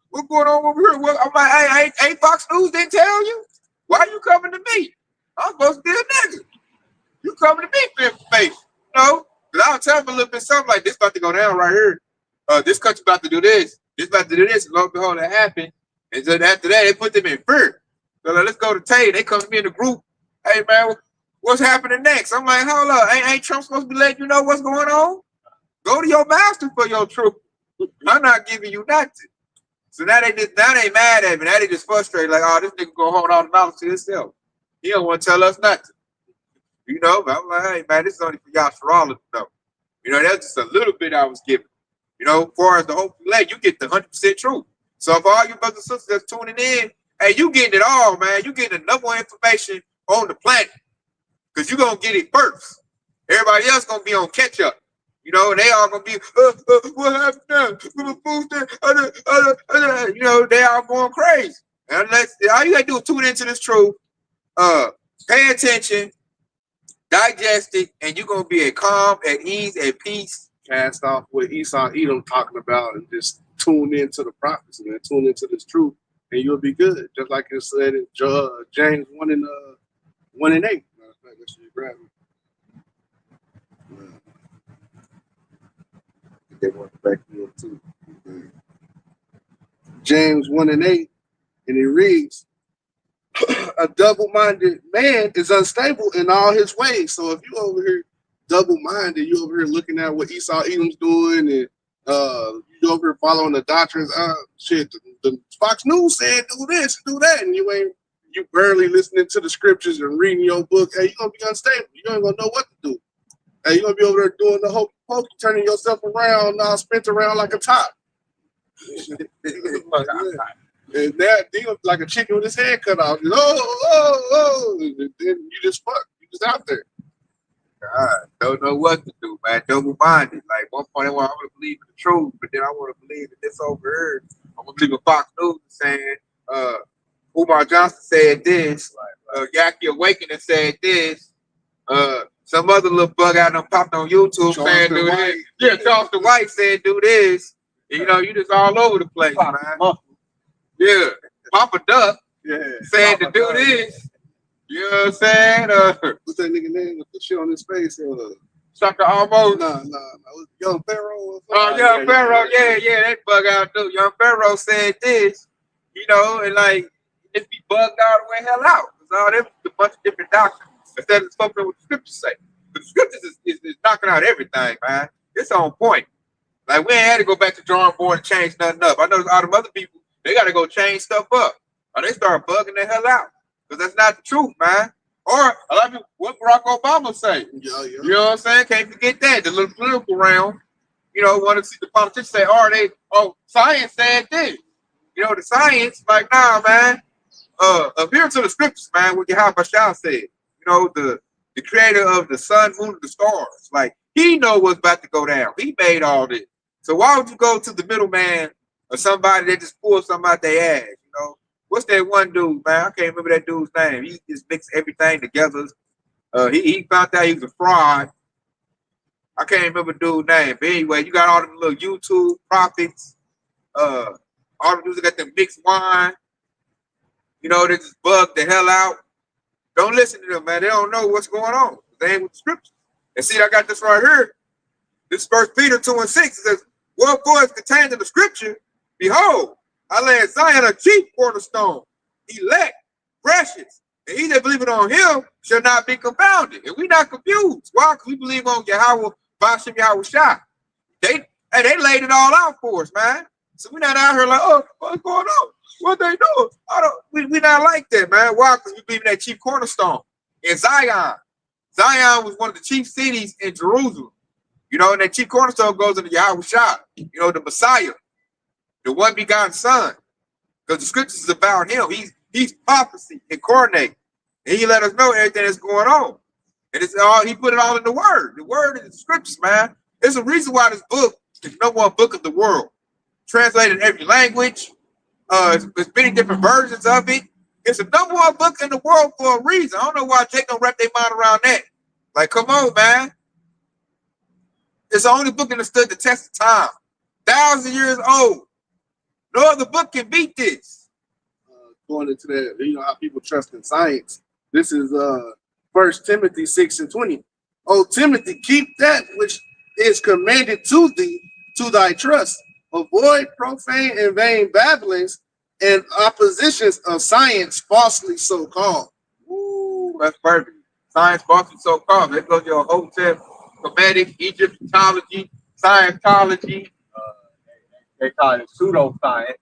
what's going on over here? What? I'm like, hey, ain't Fox News didn't tell you? Why are you coming to me? I'm supposed to be a nigga. You coming to me for information. You know? Because I'll tell them a little bit something like, this about to go down right here. This country about to do this. This about to do this. And lo and behold, that happened. And so after that, they put them in fear. So like, let's go to Tay. They come to me in the group. Hey, man, what's happening next? I'm like, hold up. Ain't Trump supposed to be letting you know what's going on? Go to your master for your truth. I'm not giving you nothing. So now they mad at me. Now they just frustrated. Like, oh, this nigga gonna hold all the knowledge to himself. He don't want to tell us nothing. You know, but I'm like, hey, man, this is only for y'all to know. You know, that's just a little bit I was giving. You know, as far as the whole leg, you get the 100% truth. So if all you brothers and sisters that's tuning in, hey, you getting it all, man. You getting the number one information on the planet. Because you're going to get it first. Everybody else going to be on catch up. You know, and they all going to be, what happened now? You know, they all going crazy. And all you got to do is tune into this truth, pay attention, digest it, and you're going to be at calm, at ease, at peace. Cast off what Esau Edom talking about and just tune into the prophecy, man. Tune into this truth, and you'll be good. Just like it said in James 1 and 8. Grab me. They want to back me up too. James 1 and 8, and it reads, a double-minded man is unstable in all his ways. So if you over here double-minded, you over here looking at what Esau Edom's doing, and you over here following the doctrines, shit, the Fox News said do this, do that, and you barely listening to the scriptures and reading your book. Hey, you're gonna be unstable. You ain't gonna know what to do. Hey, you're gonna be over there doing the whole poke, turning yourself around, spent around like a top. And that deal like a chicken with his head cut off. And then you just fuck. You just out there. God, don't know what to do, man. Double-minded. Like, one point I want to believe in the truth, but then I want to believe in this over here. I'm gonna believe in Fox News saying, Umar Johnson said this. Yaki Awakening said this. Some other little bug out there popped on YouTube saying do this. Yeah, Charleston White said do this. And, you know, you just all over the place, man. Yeah, Papa Duck said to do this. You know what I'm saying? What's that nigga name with the shit on his face? Sucker Almost. Nah. Young Pharaoh. Oh, Young Pharaoh. Yeah, that bug out too. Young Pharaoh said this. You know, and like, just be bugged all the way hell out. Because all them a bunch of different doctrines. Instead of something what the scriptures say. But the scriptures is knocking out everything, man. It's on point. Like we ain't had to go back to drawing board and change nothing up. I know all them other people, they got to go change stuff up. Or they start bugging the hell out. Because that's not the truth, man. Or a lot of people, what Barack Obama say? Yeah, yeah. You know what I'm saying? Can't forget that. The little political realm, you know, want to see the politicians say, science said this. You know, the science, like, nah, man. Appear to the scriptures, man, what Yahweh Shah said. You know, the creator of the sun, moon, and the stars. Like, he know what's about to go down. He made all this. So why would you go to the middleman or somebody that just pulls something out their ass, you know? What's that one dude, man? I can't remember that dude's name. He just mixed everything together. He found out he was a fraud. I can't remember the dude's name. But anyway, you got all them little YouTube prophets. All the dudes that got them mixed wine. You know, they just bug the hell out. Don't listen to them, man. They don't know what's going on. They ain't with the scriptures. And see, I got this right here. This 1 Peter 2:6. It says, wherefore is contained in the scripture, behold, I lay in Zion a chief cornerstone, elect, precious, and he that believeth on him shall not be confounded. And we not confused. Why? Because we believe on Yahweh, Bashem Yahweh Shah. They laid it all out for us, man. So we're not out here like, oh, what's going on? What they doing? We not like that, man. Why? Because we believe in that chief cornerstone in Zion. Zion was one of the chief cities in Jerusalem. You know, and that chief cornerstone goes into Yahweh Shah, you know, the Messiah, the one begotten son. Because the scriptures is about him. He's prophecy incarnate. And he let us know everything that's going on. And it's all he put it all in the word. The word is the scriptures, man. There's a reason why this book is the number one book of the world. Translated in every language. There's many different versions of it. It's the number one book in the world for a reason. I don't know why Jake don't wrap their mind around that. Like, come on, man. It's the only book that stood the test of time. 1,000 years old. No other book can beat this. Going into that, you know how people trust in science. This is 1 Timothy 6:20. Oh, Timothy, keep that which is commanded to thee to thy trust. Avoid profane and vain babblings and oppositions of science falsely so called. Ooh, that's perfect. Science falsely so called. Let's go to your hotel, Kemetic, Egyptology, Scientology. They call it pseudoscience.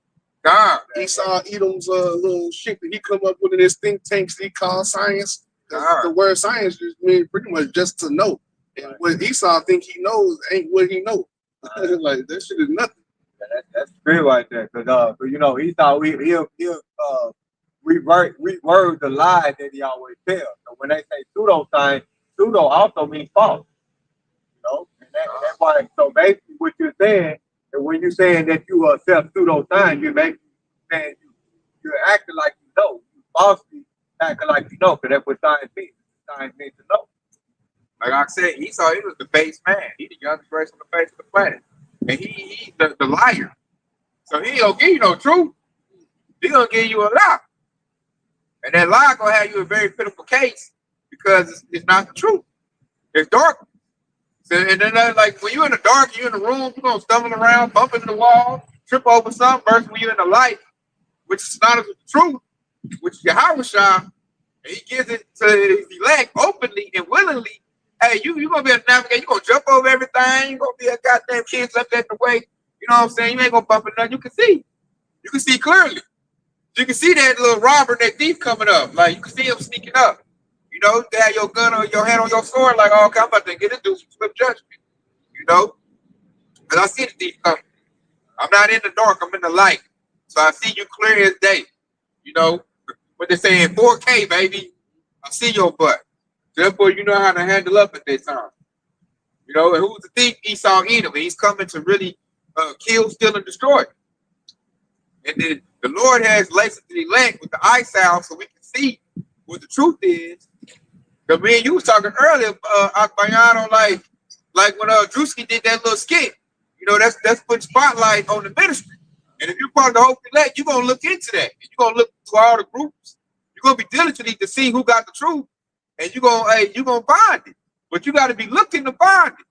God. Esau Edom's little shit that he come up with in his think tanks he calls science. The word science just means pretty much just to know. And what Esau think he knows ain't what he knows. Like that shit is nothing. Yeah, that's great right there. Cause you know, Esau he'll reword the lie that he always tells. So when they say pseudoscience, pseudo also means false. You know, and that's why. So basically, what you're saying, and when you're saying that you accept pseudoscience, you're basically saying you're acting like you know, you falsely acting like you know, because that's what science means. Science means to know. Like I said, Esau, he was the base man. He the youngest race on the face of the planet. And he's the liar. So he don't give you no truth. He gonna give you a lie. And that lie gonna have you a very pitiful case because it's not the truth. It's dark. So, and then like when you're in the dark, you're in the room, you're gonna stumble around, bump into the wall, trip over something, versus when you're in the light, which is not the truth, which is Yahweh Shah, and he gives it to his elect openly and willingly. Hey, you gonna be able to navigate, you gonna jump over everything, you gonna be a goddamn kid left at the way. You know what I'm saying? You ain't gonna bump into nothing. You can see. You can see clearly. You can see that little robber, that thief coming up. Like you can see him sneaking up. You know, you have your gun or your hand on your sword, like, oh, okay, I'm about to get this dude some swift judgment. You know? Because I see the thief coming. I'm not in the dark, I'm in the light. So I see you clear as day. You know? What they say in 4K, baby. I see your butt. Therefore, you know how to handle up at that time. You know, and who's the thief? Esau Edom. He's coming to really kill, steal, and destroy. And then the Lord has laced the elect with the eye salve so we can see what the truth is. Because me and you was talking earlier, Akbayano, like when Drewski did that little skit. You know, that's putting spotlight on the ministry. And if you're part of the whole elect, you're gonna look into that. And you're gonna look to all the groups. You're gonna be diligent to see who got the truth. And you're gonna find it. But you gotta be looking to find it.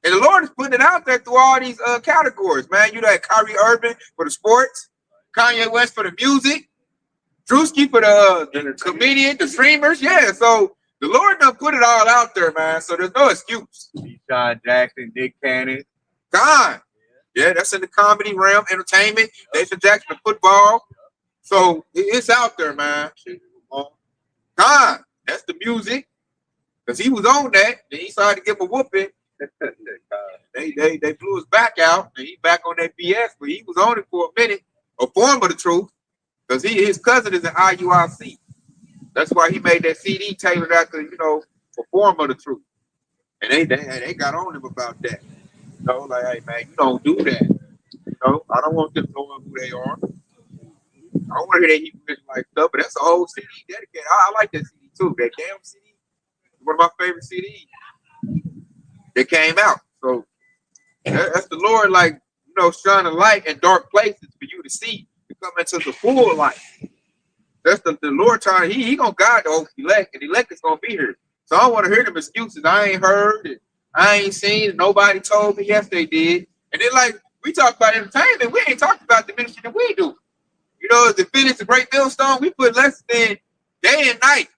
And the Lord is putting it out there through all these categories, man. You know, Kyrie Irving for the sports, Kanye West for the music, Drewski for the comedian, the streamers. Yeah, so the Lord done put it all out there, man. So there's no excuse. Sean Jackson, Nick Cannon. God. Yeah, that's in the comedy realm, entertainment. Jason Jackson, the football. So it's out there, man. God, that's the music. Because he was on that. Then he started to give him a whooping. They blew his back out. And he back on that BS. But he was on it for a minute. A form of the truth. Because his cousin is an IUIC. That's why he made that CD tailored after, a form of the truth. And they got on him about that. Like, hey, man, you don't do that. I don't want them knowing who they are. I don't want to hear that Hebrew like stuff, but that's a whole CD dedicated. I like that CD too. That damn CD, one of my favorite CDs that came out. So that's the Lord, like, shine a light in dark places for you to see, to come into the full light. That's the Lord trying. He gonna guide the whole elect, and the elect is gonna be here. So I don't want to hear them excuses. I ain't heard it. I ain't seen it. Nobody told me. Yes, they did. And then, like, we talk about entertainment. We ain't talking about the ministry that we do. As the finish the great millstone, we put less than day and night.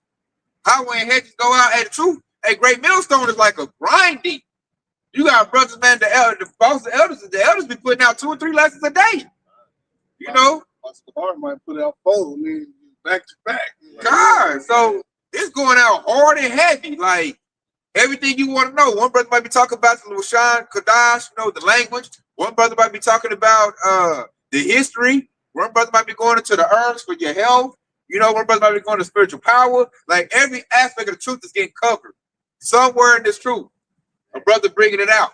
Highway and hedges go out at the truth. A great millstone is like a grinding. You got brothers, man, the elders be putting out 2 or 3 lessons a day. Pastor Bar might put out 4, back to back. God, so it's going out hard and heavy, like everything you want to know. One brother might be talking about the Lushan Kadash, the language. One brother might be talking about the history. One brother might be going into the herbs for your health. One brother might be going to spiritual power. Like every aspect of the truth is getting covered somewhere in this truth. A brother bringing it out.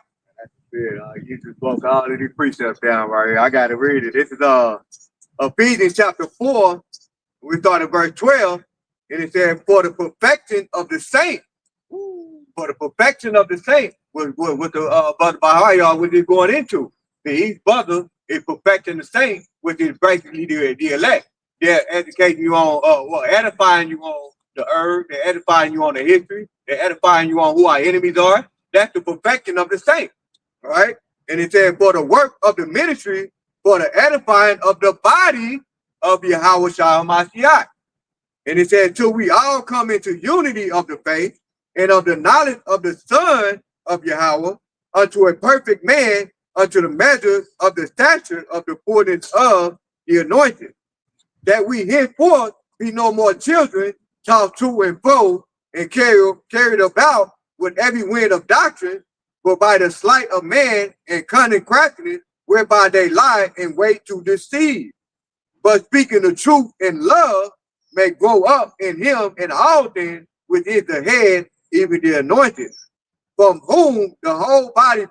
Yeah, you just broke all of these precepts down right here. I got to read it. This is Ephesians chapter 4. We start at verse 12, and it says, "For the perfection of the saint." For the perfection of the saint, what the brother Bahaya was going into. His brother is perfecting the saint, which is basically the elect. They're educating you on, edifying you on the herb. They're edifying you on the history. They're edifying you on who our enemies are. That's the perfection of the saint, all right? And it said, for the work of the ministry, for the edifying of the body of Yahweh Shah Mashiach. And it said, till we all come into unity of the faith and of the knowledge of the Son of Yahweh, unto a perfect man, unto the measure of the stature of the fullness of the anointing, that we henceforth be no more children, tossed to and fro, and carried about with every wind of doctrine, but by the sleight of man and cunning craftiness, whereby they lie and wait to deceive. But speaking the truth in love, may grow up in him in all things, which is the head, even the anointed, from whom the whole body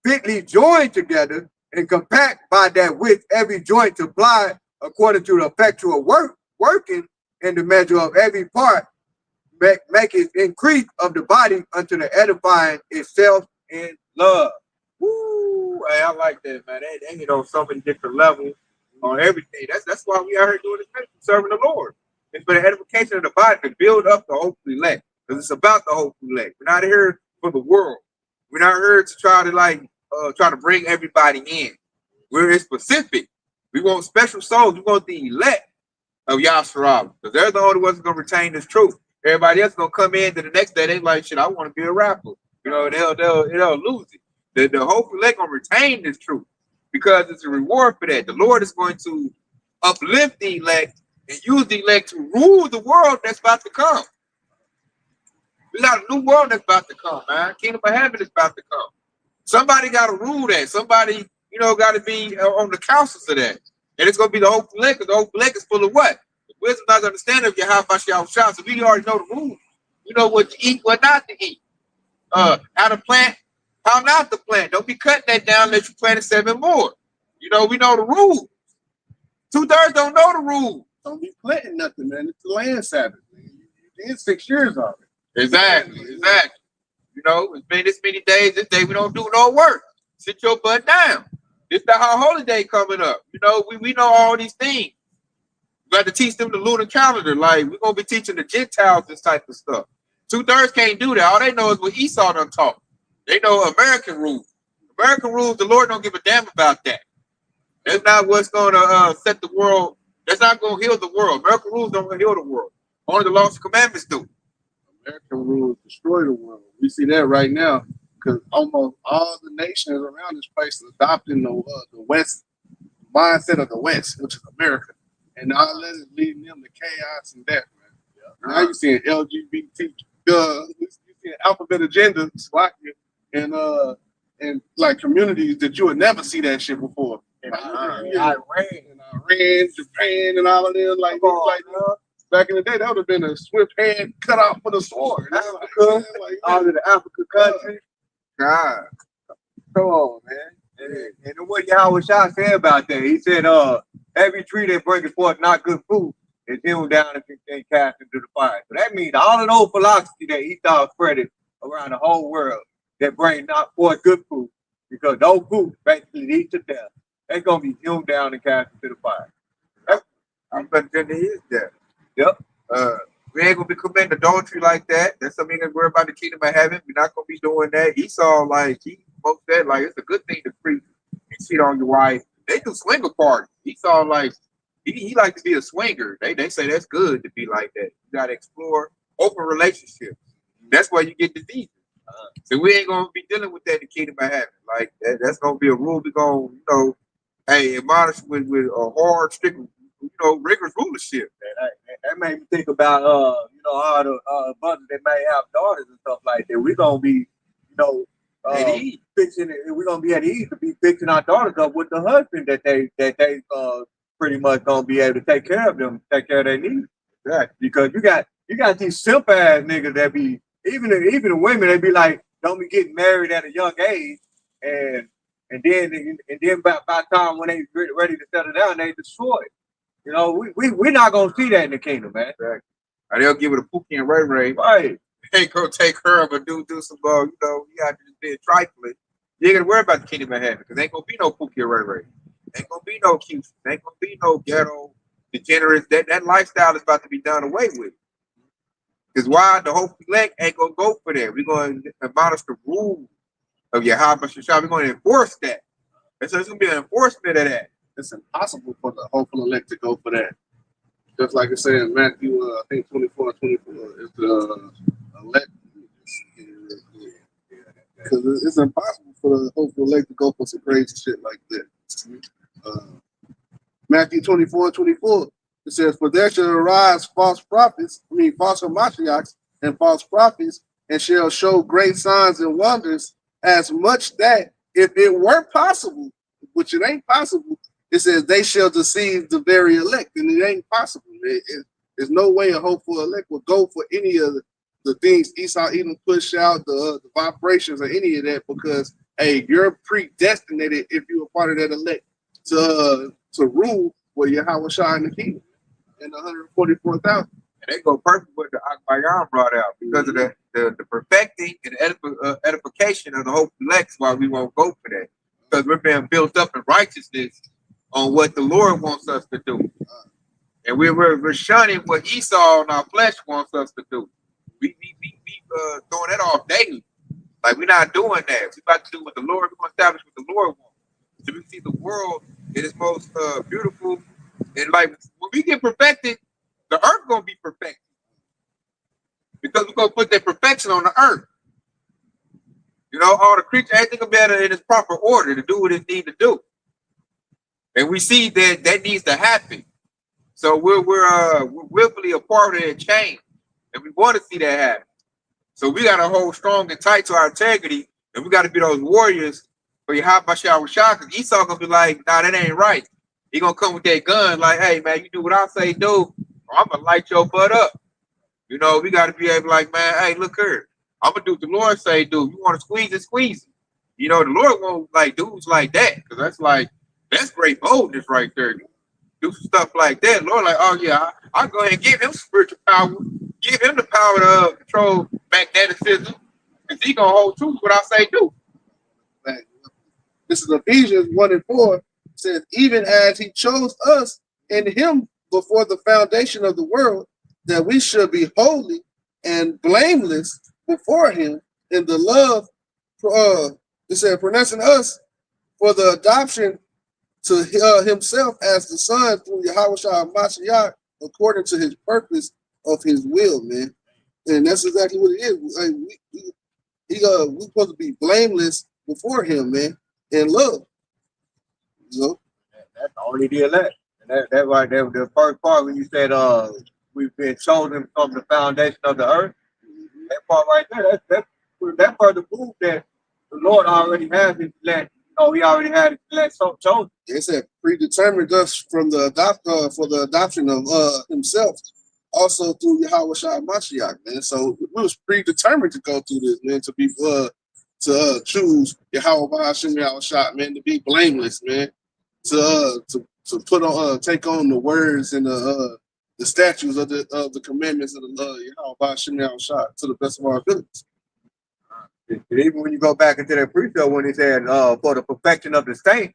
fitly joined together and compact by that which every joint supplied according to the effectual working in the measure of every part, make it increase of the body unto the edifying itself in love. Woo! Hey, I like that, man. They hit on so many different levels on everything. That's why we out here doing this ministry, serving the Lord. It's for the edification of the body, to build up the hopeful elect. Because it's about the hopeful elect. We're not here for the world. We're not here to try to bring everybody in. We're specific. We want special souls. We want the elect of Yahshua, because they're the only ones going to retain this truth. Everybody else going to come in to the next day. They like, shit, I want to be a rapper. They'll lose it. The hopeful elect going to retain this truth, because it's a reward for that. The Lord is going to uplift the elect and use the elect to rule the world that's about to come. We got a new world that's about to come, man. Kingdom of heaven is about to come. Somebody got to rule that. Somebody, got to be on the councils of that. And it's going to be the hopeful elect, because the hopeful elect is full of what? The wisdom, knowledge, understanding of Yahweh. So we already know the rules. You know what to eat, what not to eat. How to plant, how not to plant. Don't be cutting that down unless you plant 7 more. We know the rules. 2/3 don't know the rules. Don't be planting nothing, man. It's the land Sabbath. You did 6 years already. Exactly. It's been this many days. This day we don't do no work. Sit your butt down. It's the holiday coming up. We know all these things. We got to teach them the lunar calendar. Like, we're gonna be teaching the Gentiles this type of stuff. 2/3 can't do that. All they know is what Esau done taught. They know American rules. American rules, the Lord don't give a damn about that. That's not what's gonna set the world. That's not gonna heal the world. American rules don't heal the world. Only the laws and commandments do. American rules destroy the world. We see that right now. because almost all the nations around this place are adopting the West mindset of the West, which is America, and all that is leading them to chaos and death, man. Now you're seeing LGBT, you're seeing alphabet agenda, and like communities that you would never see that shit before. In Like, Iran, Japan, and all of them. Like back in the day, that would have been a swift hand cut off with a sword. Africa, all of the African countries. God. Come on, man. And what Yahweh Shah said about that, he said, every tree that brings forth not good fruit is hewn down and cast into the fire. So that means all of those philosophy that Esau spreaded around the whole world that bring not forth good fruit, because those fruits basically lead to death. They're gonna be hewn down and cast into the fire. I'm content he is there. Yep. We ain't gonna be committing adultery like that. That's something that we're about the kingdom of heaven. We're not gonna be doing that. Esau, like he spoke that, like it's a good thing to preach and cheat on your wife. They do swinger parties. Esau, like he like to be a swinger. They say that's good to be like that. You gotta explore open relationships. That's why you get diseases. So we ain't gonna be dealing with that in the kingdom of heaven. Like that's gonna be a rule. We gonna, hey, admonish with a hard, strict, rigorous rulership. That made me think about all the brothers that may have daughters and stuff like that. We're gonna be, fixing it. We're gonna be at ease to be fixing our daughters up with the husband that they pretty much gonna be able to take care of them, take care of their needs. Right. Because you got these simp ass niggas that be even the women, they be like, don't be getting married at a young age, and then by the time when they ready to settle down, they destroy it. We're not gonna see that in the kingdom, man. Exactly. Or they'll give it a Pookie and Ray Ray. Right. They ain't gonna take her of a do some you got to just be trifling. You ain't gonna worry about the kingdom of heaven, because ain't gonna be no Pookie and Ray Ray. Ain't gonna be no cute. Ain't gonna be no ghetto degenerates. That lifestyle is about to be done away with. Because why? The whole elect ain't gonna go for that. We're gonna abolish the rules of Yahweh Shah. We're gonna enforce that. And so it's gonna be an enforcement of that. It's impossible for the hopeful elect to go for that. Just like it said in Matthew, I think 24 is the elect. Because it's impossible for the hopeful elect to go for some crazy shit like that. Matthew 24, it says, for there shall arise false Hamashiachs and false prophets, and shall show great signs and wonders, as much that if it were possible, which it ain't possible, it says they shall deceive the very elect, and it ain't possible. There's no way a hopeful elect will go for any of the things Esau even push out, the vibrations or any of that, because hey, you're predestinated if you're a part of that elect to rule with Yahweh Shah in the kingdom and 144,000. And they go perfect with the Akbayam brought out because of the perfecting and edification of the hope elect. Why we won't go for that, because we're being built up in righteousness on what the Lord wants us to do, and we're shunning what Esau and our flesh wants us to do. We throwing that off daily. Like we're not doing that. We about to do what the Lord. We're gonna establish what the Lord wants. So we see the world in its most beautiful. And like when we get perfected, the earth gonna be perfected, because we're gonna put that perfection on the earth. All the creatures, everything will be in its proper order to do what it needs to do. And we see that needs to happen. So we're willfully a part of that change, and we want to see that happen. So we got to hold strong and tight to our integrity, and we got to be those warriors for Yahweh Shah. Because Esau gonna be like, nah, that ain't right. He gonna come with that gun, like, hey man, you do what I say do, or I'm gonna light your butt up. We got to be able, like, man, hey, look here, I'm gonna do what the Lord say do. You want to squeeze it, squeeze it. The Lord won't like dudes like that, because that's great boldness right there. Do some stuff like that. Lord, like, oh yeah, I'll go ahead and give him spiritual power, give him the power to control magneticism, because he gonna hold true to what I say do. This is Ephesians 1:4. Says, even as he chose us in him before the foundation of the world, that we should be holy and blameless before him in the love, it said, pronouncing us for the adoption to himself as the son through Yahweh Shah Mashiach, according to his purpose of his will, man. And that's exactly what it is. we supposed to be blameless before him, man, in love. You know? That's only the elect. And that right there, the first part when you said we've been chosen from the foundation of the earth, that part right there, that part of the proof that the Lord already has his elect. He already had his elect so chosen. They said predetermined us from the for the adoption of himself, also through Yahweh Shai Mashiach, man. So we was predetermined to go through this, man, to be choose Yahweh Hashem Yahweh Shai, man, to be blameless, man, to put on take on the words and the statutes of the commandments of the Yahweh Hashem Yahweh Shai to the best of our abilities. Even when you go back into that precept when he said for the perfection of the saint,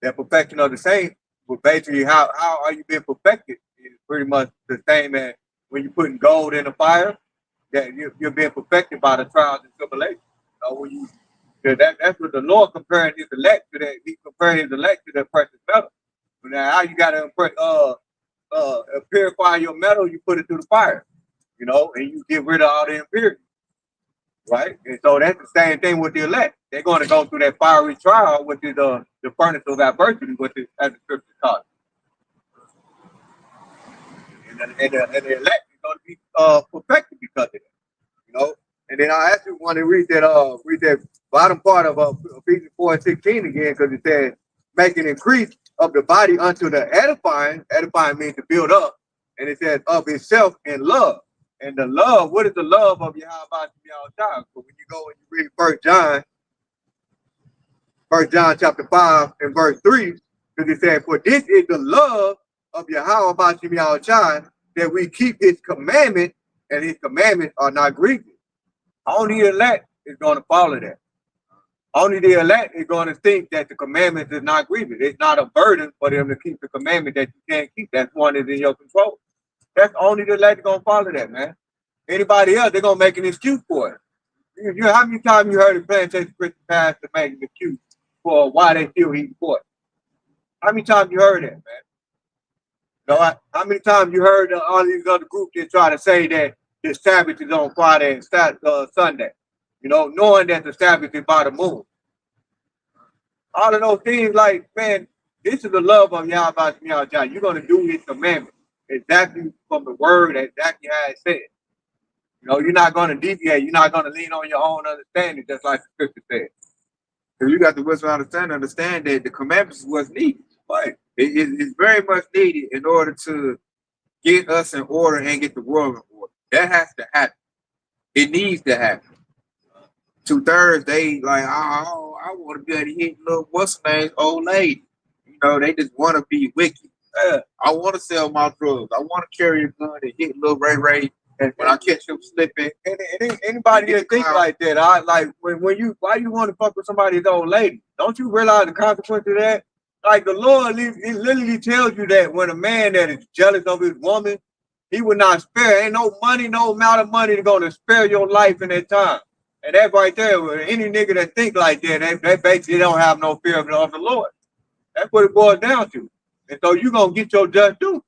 that perfection of the saint, but basically how are you being perfected is pretty much the same as when you're putting gold in the fire, that you're being perfected by the trials and tribulations. When you that's what the Lord comparing his elect to that. He comparing his elect to that precious metal. But now how you gotta purify your metal, you put it through the fire, and you get rid of all the impurities. Right, and so that's the same thing with the elect. They're going to go through that fiery trial, which is the furnace of adversity, which is as the scripture taught. And the elect is going to be perfected because of that. And then I actually want to read that bottom part of Ephesians 4:16 again, because it says, "Make an increase of the body unto the edifying." Edifying means to build up, and it says of itself in love. And the love, what is the love of Yahweh Shai? So when you go and you read 1 John chapter 5 and verse 3, because it says, "For this is the love of Yahweh Shai, that we keep his commandment, and his commandments are not grievous." Only the elect is going to follow that. Only the elect is going to think that the commandments is not grievous. It's not a burden for them to keep the commandment that you can't keep. That's one is in your control. That's only the elect going to follow that, man. Anybody else, they're going to make an excuse for it. How many times you heard a plantation Christian pastor make an excuse for why they feel he's important? How many times you heard that, man? How many times you heard all these other groups that try to say that the Sabbath is on Friday and Sunday? Knowing that the Sabbath is by the moon. All of those things, like, man, this is the love of Yahweh. You're going to do his commandments exactly from the word, exactly how it said. You're not going to deviate. You're not going to lean on your own understanding, just like the scripture says. Because you got the wisdom understand that the commandments is what's needed. Right? It's very much needed in order to get us in order and get the world in order. That has to happen. It needs to happen. 2/3, they like, oh, I want to be able to hit little what's her name's old lady. They just want to be wicked. I want to sell my drugs. I want to carry a gun and hit little Ray. And when I catch them slipping, and anybody that think like that, why you want to fuck with somebody's old lady? Don't you realize the consequence of that? Like the Lord, he literally tells you that when a man that is jealous of his woman, he would not spare. Ain't no money, no amount of money going to spare your life in that time. And that right there, any nigga that think like that, they basically don't have no fear of the Lord. That's what it boils down to. And so you're going to get your just due.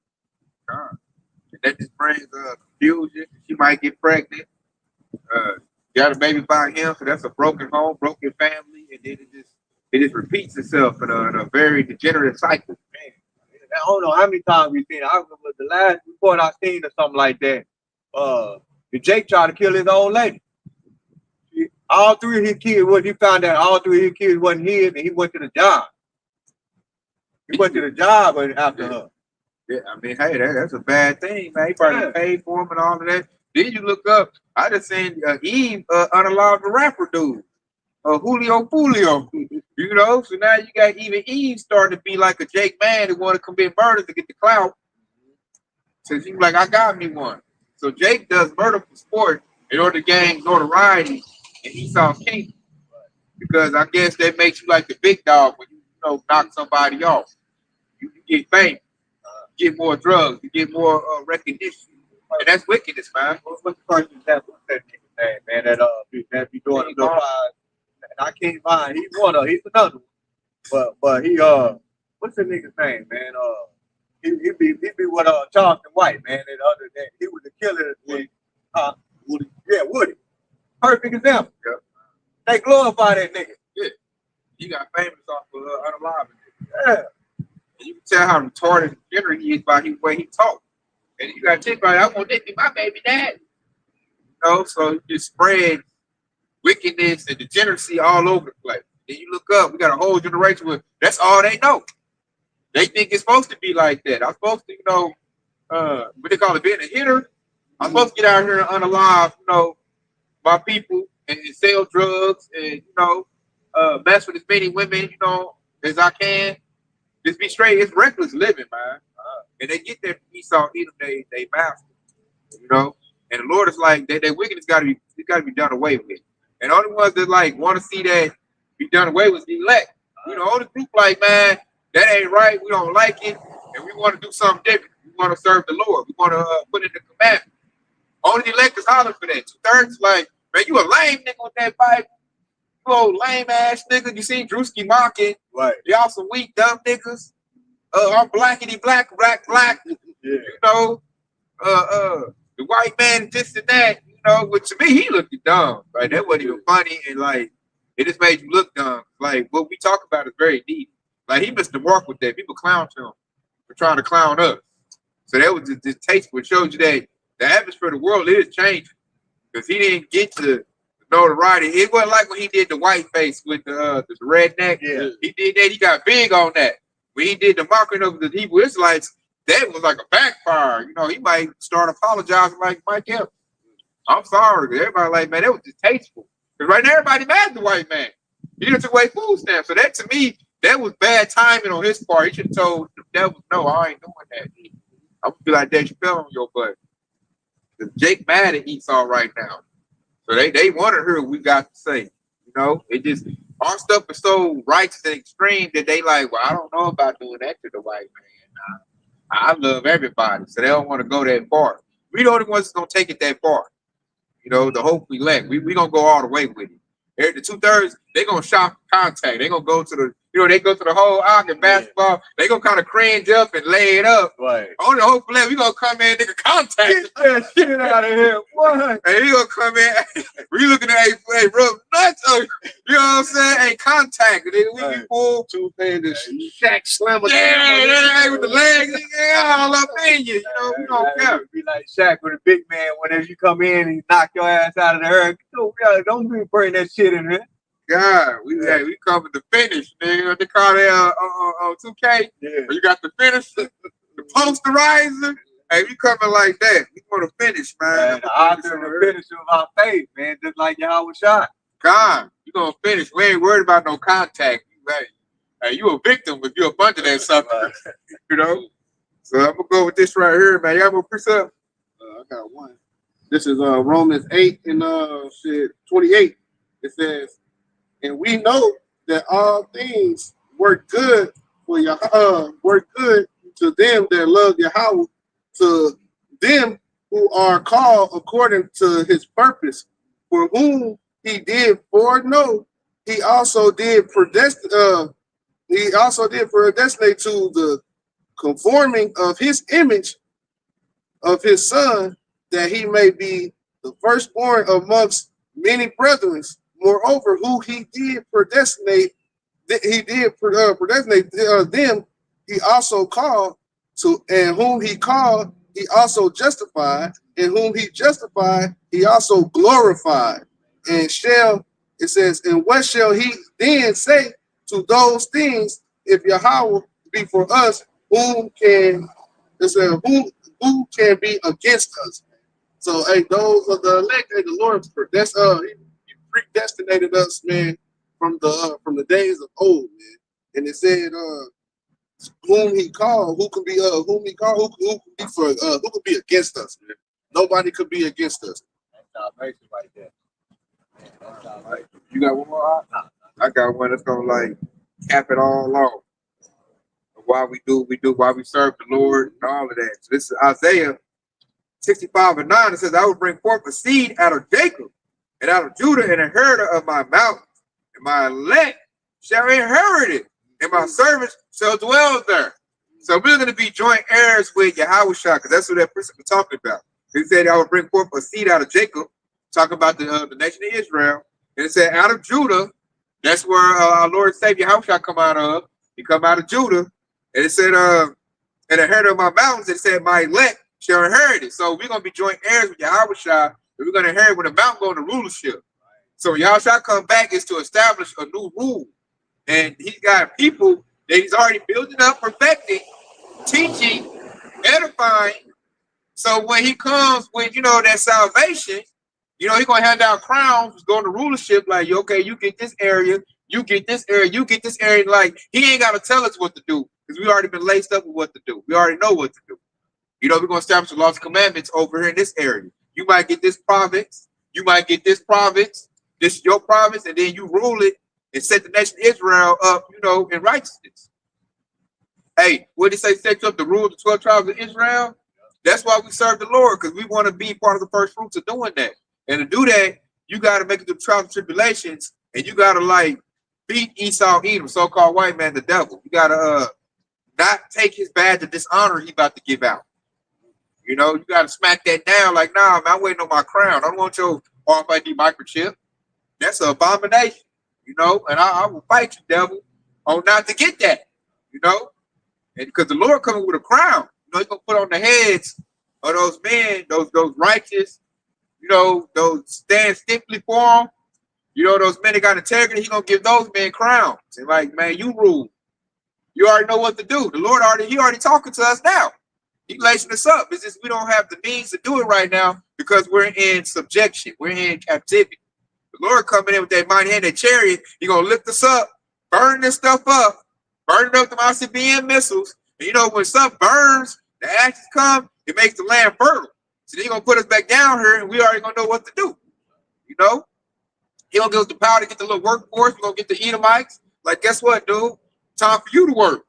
That just brings confusion. She might get pregnant. Got a baby by him, so that's a broken home, broken family, and then it just repeats itself in a very degenerate cycle. Man, I don't know how many times we've seen it. I remember the last report I seen or something like that. Jake tried to kill his old lady. All three of his kids, he found out all three of his kids wasn't his, and he went to the job. He went to the job after her. Yeah, I mean, hey, that's a bad thing, man. He probably paid for him and all of that. Then you look up, I just seen Eve unalive the rapper dude, Julio. So now you got even Eve starting to be like a Jake man who want to commit murder to get the clout. So she's like, I got me one. So Jake does murder for sport in order to gain notoriety and Esau's kingdom. Because I guess that makes you like the big dog when you knock somebody off. You get famous. Get more drugs, you get more recognition, and that's wickedness, man. What's the first example of that nigga name, man? That be doing the five, and I can't find. He's another one, but he what's the nigga's name, man? He be with Charleston White, man. And other than he was the killer. Woody. Woody. Perfect example. Yeah. They glorify that nigga. Yeah. He got famous off of unaliving. Yeah. And you can tell how retarded and degenerate he is by the way he talks. And you got chicks like, I want this to be my baby dad. You know, so it just spread wickedness and degeneracy all over the place. Then you look up, we got a whole generation where that's all they know. They think it's supposed to be like that. I'm supposed to, you know, what they call it, being a hitter. I'm supposed to get out here and unalive, you know, my people and sell drugs and, you know, mess with as many women, you know, as I can. Just be straight. It's reckless living, man. And they get there from Esau, Edom, they master, you know. And the Lord is like, that wickedness got to be done away with. And the only ones that like want to see that be done away with the elect. You know, only group like, man, that ain't right. We don't like it, and we want to do something different. We want to serve the Lord. We want to put in the commandment. Only the elect is hollering for that. 2/3 like, man, you a lame nigga with that Bible. You old lame ass nigga. You seen Drewski mocking. Right. Y'all some weak, dumb niggas. I'm blackity black. Yeah. You know, the white man, this and that. You know, which to me, he looked dumb. Right? That wasn't even funny. And like, it just made you look dumb. Like, what we talk about is very deep. Like, he missed the mark with that. People clown him for trying to clown us. So that was just distasteful. It showed you that the atmosphere of the world is changing. Because he didn't get to notoriety. It wasn't like when he did the white face with the redneck. Yeah. He did that. He got big on that. When he did the mocking of the Hebrew Israelites, that was like a backfire. You know, he might start apologizing like Mike Evans. I'm sorry. Everybody like, man, that was distasteful. Because right now, everybody mad at the white man. He done took away food stamps. So that, to me, that was bad timing on his part. He should have told the devil, no, I ain't doing that. I'm going to be like Dave Chappelle on your butt. Because Jake mad at Esau right now. So they want to hear what we got to say. You know, it just, our stuff is so righteous and extreme that they like, well, I don't know about doing that to the white man. I love everybody. So they don't want to go that far. We the only ones that's going to take it that far. You know, the hope we lack. We going to go all the way with it. The 2/3, they going to shop contact. They going to go to the, you know, they go to the whole arc and basketball. Yeah. They going to kind of cringe up and lay it up. Right. On the hope left, we going to come in, nigga, contact. Get that shit out of here. What? Hey, he going to come in. We looking at, hey, bro, nuts. You know what I'm saying? Hey, contact. We be full. Two fingers. Shaq Slammer. Yeah, with the legs. Yeah, all up in you. You know, we don't care. Be like Shaq with a big man. Whenever you come in and knock your ass out of the earth, don't be bring that shit in here. God, we covered the finish, nigga. What they call that on 2K? Yeah. Where you got the finish, the posterizer. Hey, we coming like that. We want to finish, man. The author and the finisher of our faith, man. Just like Yahweh shot. God, you gonna finish. We ain't worried about no contact. Hey, you a victim if you're a bunch of that sucker. You know? So I'm gonna go with this right here, man. Y'all gonna precept? I got one. This is Romans 8 and 28. It says, and we know that all things work good for work good to them that love Yahweh, to them who are called according to his purpose, for whom he did foreknow, he also did predestinate to the conforming of his image of his son, that he may be the firstborn amongst many brethren. Moreover, who he did predestinate, them, he also called to, and whom he called, he also justified, and whom he justified, he also glorified. And it says, and what shall he then say to those things? If Yahweh be for us, who can be against us? So, hey, those are the elect, hey, the Lord predestinated us, man, from the days of old, man. And it said, whom he called, who could be against us, man? Nobody could be against us. That's salvation right there. That's salvation. You got one more? I got one that's gonna like cap it all off. Why we do, why we serve the Lord and all of that. So this is Isaiah 65 and 9. It says, I will bring forth a seed out of Jacob and out of Judah, an inheritor of my mountains, and my elect shall inherit it, and my servants shall dwell there. So we're going to be joint heirs with Yahweh Shah, because that's what that person was talking about. He said, I will bring forth a seed out of Jacob, talking about the nation of Israel, And it said, out of Judah, that's where our Lord and Savior how shall come out of. He come out of Judah. And it said, and the head of my mountains, it said, my elect shall inherit it. So we're going to be joint heirs with Yahushua, and we're going to inherit when the mountain go into rulership. So Yahushua come back is to establish a new rule. And he's got people that he's already building up, perfecting, teaching, edifying. So when he comes with, that salvation, he's going to hand out crowns, going to rulership, like, okay, you get this area, you get this area, you get this area. Like, he ain't got to tell us what to do because we already been laced up with what to do. We already know what to do. We're going to establish the laws and commandments over here in this area. You might get this province. You might get this province. This is your province, and then you rule it and set the nation of Israel up, in righteousness. Hey, what did he say? Set up the rule of the 12 tribes of Israel? That's why we serve the Lord, because we want to be part of the first fruits of doing that. And to do that, you got to make it through trials and tribulations, and you got to, beat Esau, Edom, so-called white man, the devil. You got to not take his badge of dishonor he about to give out. You got to smack that down like, nah, man, I'm waiting on my crown. I don't want your RFID microchip. That's an abomination, and I will fight you, devil, on not to get that, and because the Lord coming with a crown, he's going to put on the heads of those men, those righteous, those stand stiffly for him, those men that got integrity, he's going to give those men crowns. And like, man, you rule. You already know what to do. The Lord he already talking to us now. He lacing us up. It's just we don't have the means to do it right now because we're in subjection. We're in captivity. The Lord coming in with that mighty hand, that chariot, he's going to lift us up, burn this stuff up, burning up the ICBM missiles. And when stuff burns, the ashes come, it makes the land fertile. So then he's going to put us back down here, and we already going to know what to do. He going to give us the power to get the little workforce. We're going to get the Edomites. Like, guess what, dude? Time for you to work.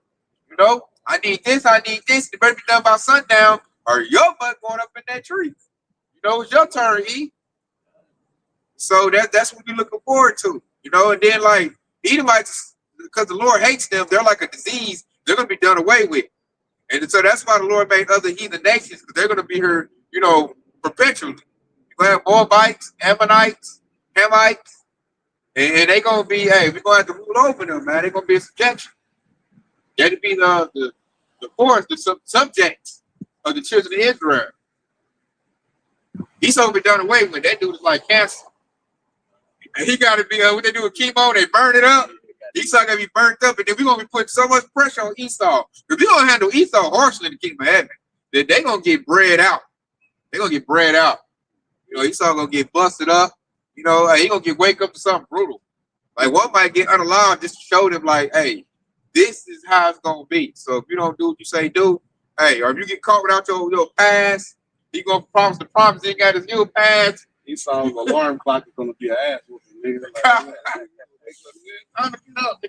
I need this, It better be done by sundown, or your butt going up in that tree. It's your turn, E. So that's what we're looking forward to. And then, Edomites, because the Lord hates them, they're like a disease. They're going to be done away with. And so that's why the Lord made other heathen nations, because they're going to be here, perpetually. You're going to have Moabites, Ammonites, Hamites, and they're going to be, we're going to have to rule over them, man. They're going to be a subjection. That'll be the force, the subjects of the children of Israel. He's going to be done away with. That dude is like cancer. And he got to be, what they do with chemo, they burn it up. Esau got to be burnt up, and then we're going to be putting so much pressure on Esau. If we're going to handle Esau harshly in the kingdom of heaven, then they're going to get bred out. They're going to get bred out. Esau going to get busted up. He going to get wake up to something brutal. Like, one might get unalive just to show them, like, hey, this is how it's going to be. So if you don't do what you say do, hey, or if you get caught without your pass, he going to promise the promise he ain't got his new pass. Esau's alarm clock is going to be an ass whooping.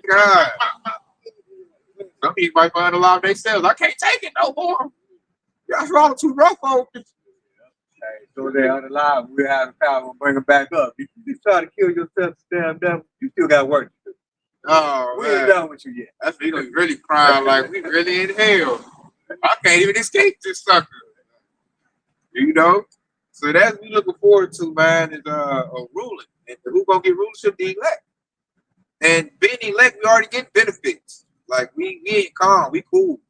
God. Some people might find a lot of themselves. I can't take it no more. Y'all all too rough on me. Hey, so they're unalive. We have the power to bring them back up. If you try to kill yourself, stand down, you still got work to do. Oh, we ain't done with you yet. That's me really crying like we really in hell. I can't even escape this sucker. So that's what we looking forward to, man, is a ruling. And who gonna get rulership? The elect. And being elect, we already get benefits. Like we ain't calm, we cool.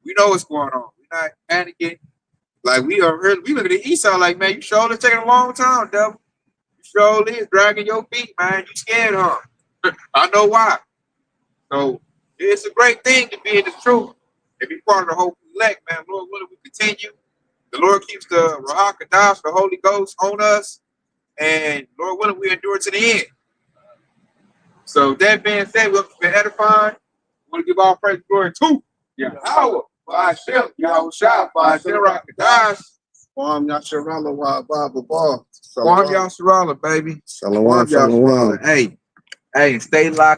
We know what's going on. We're not panicking. Like we look at the Esau like, man, you surely taking a long time, devil. You surely is dragging your feet, man. You scared, huh? I know why. So it's a great thing to be in the truth and be part of the whole elect, man. Lord willing, we continue. The Lord keeps the Ruach Kadosh, the Holy Ghost, on us, and Lord willing, we endure to the end. So that being said, we've been edifying. We want to give all praise and glory to Yahweh, by Hashem, Yahushua, by Hashem, Ruach Kadosh. Kwam Yasharala wa Baba. Kwam Yasharala, baby. Shalom, shalom. Hey, stay locked.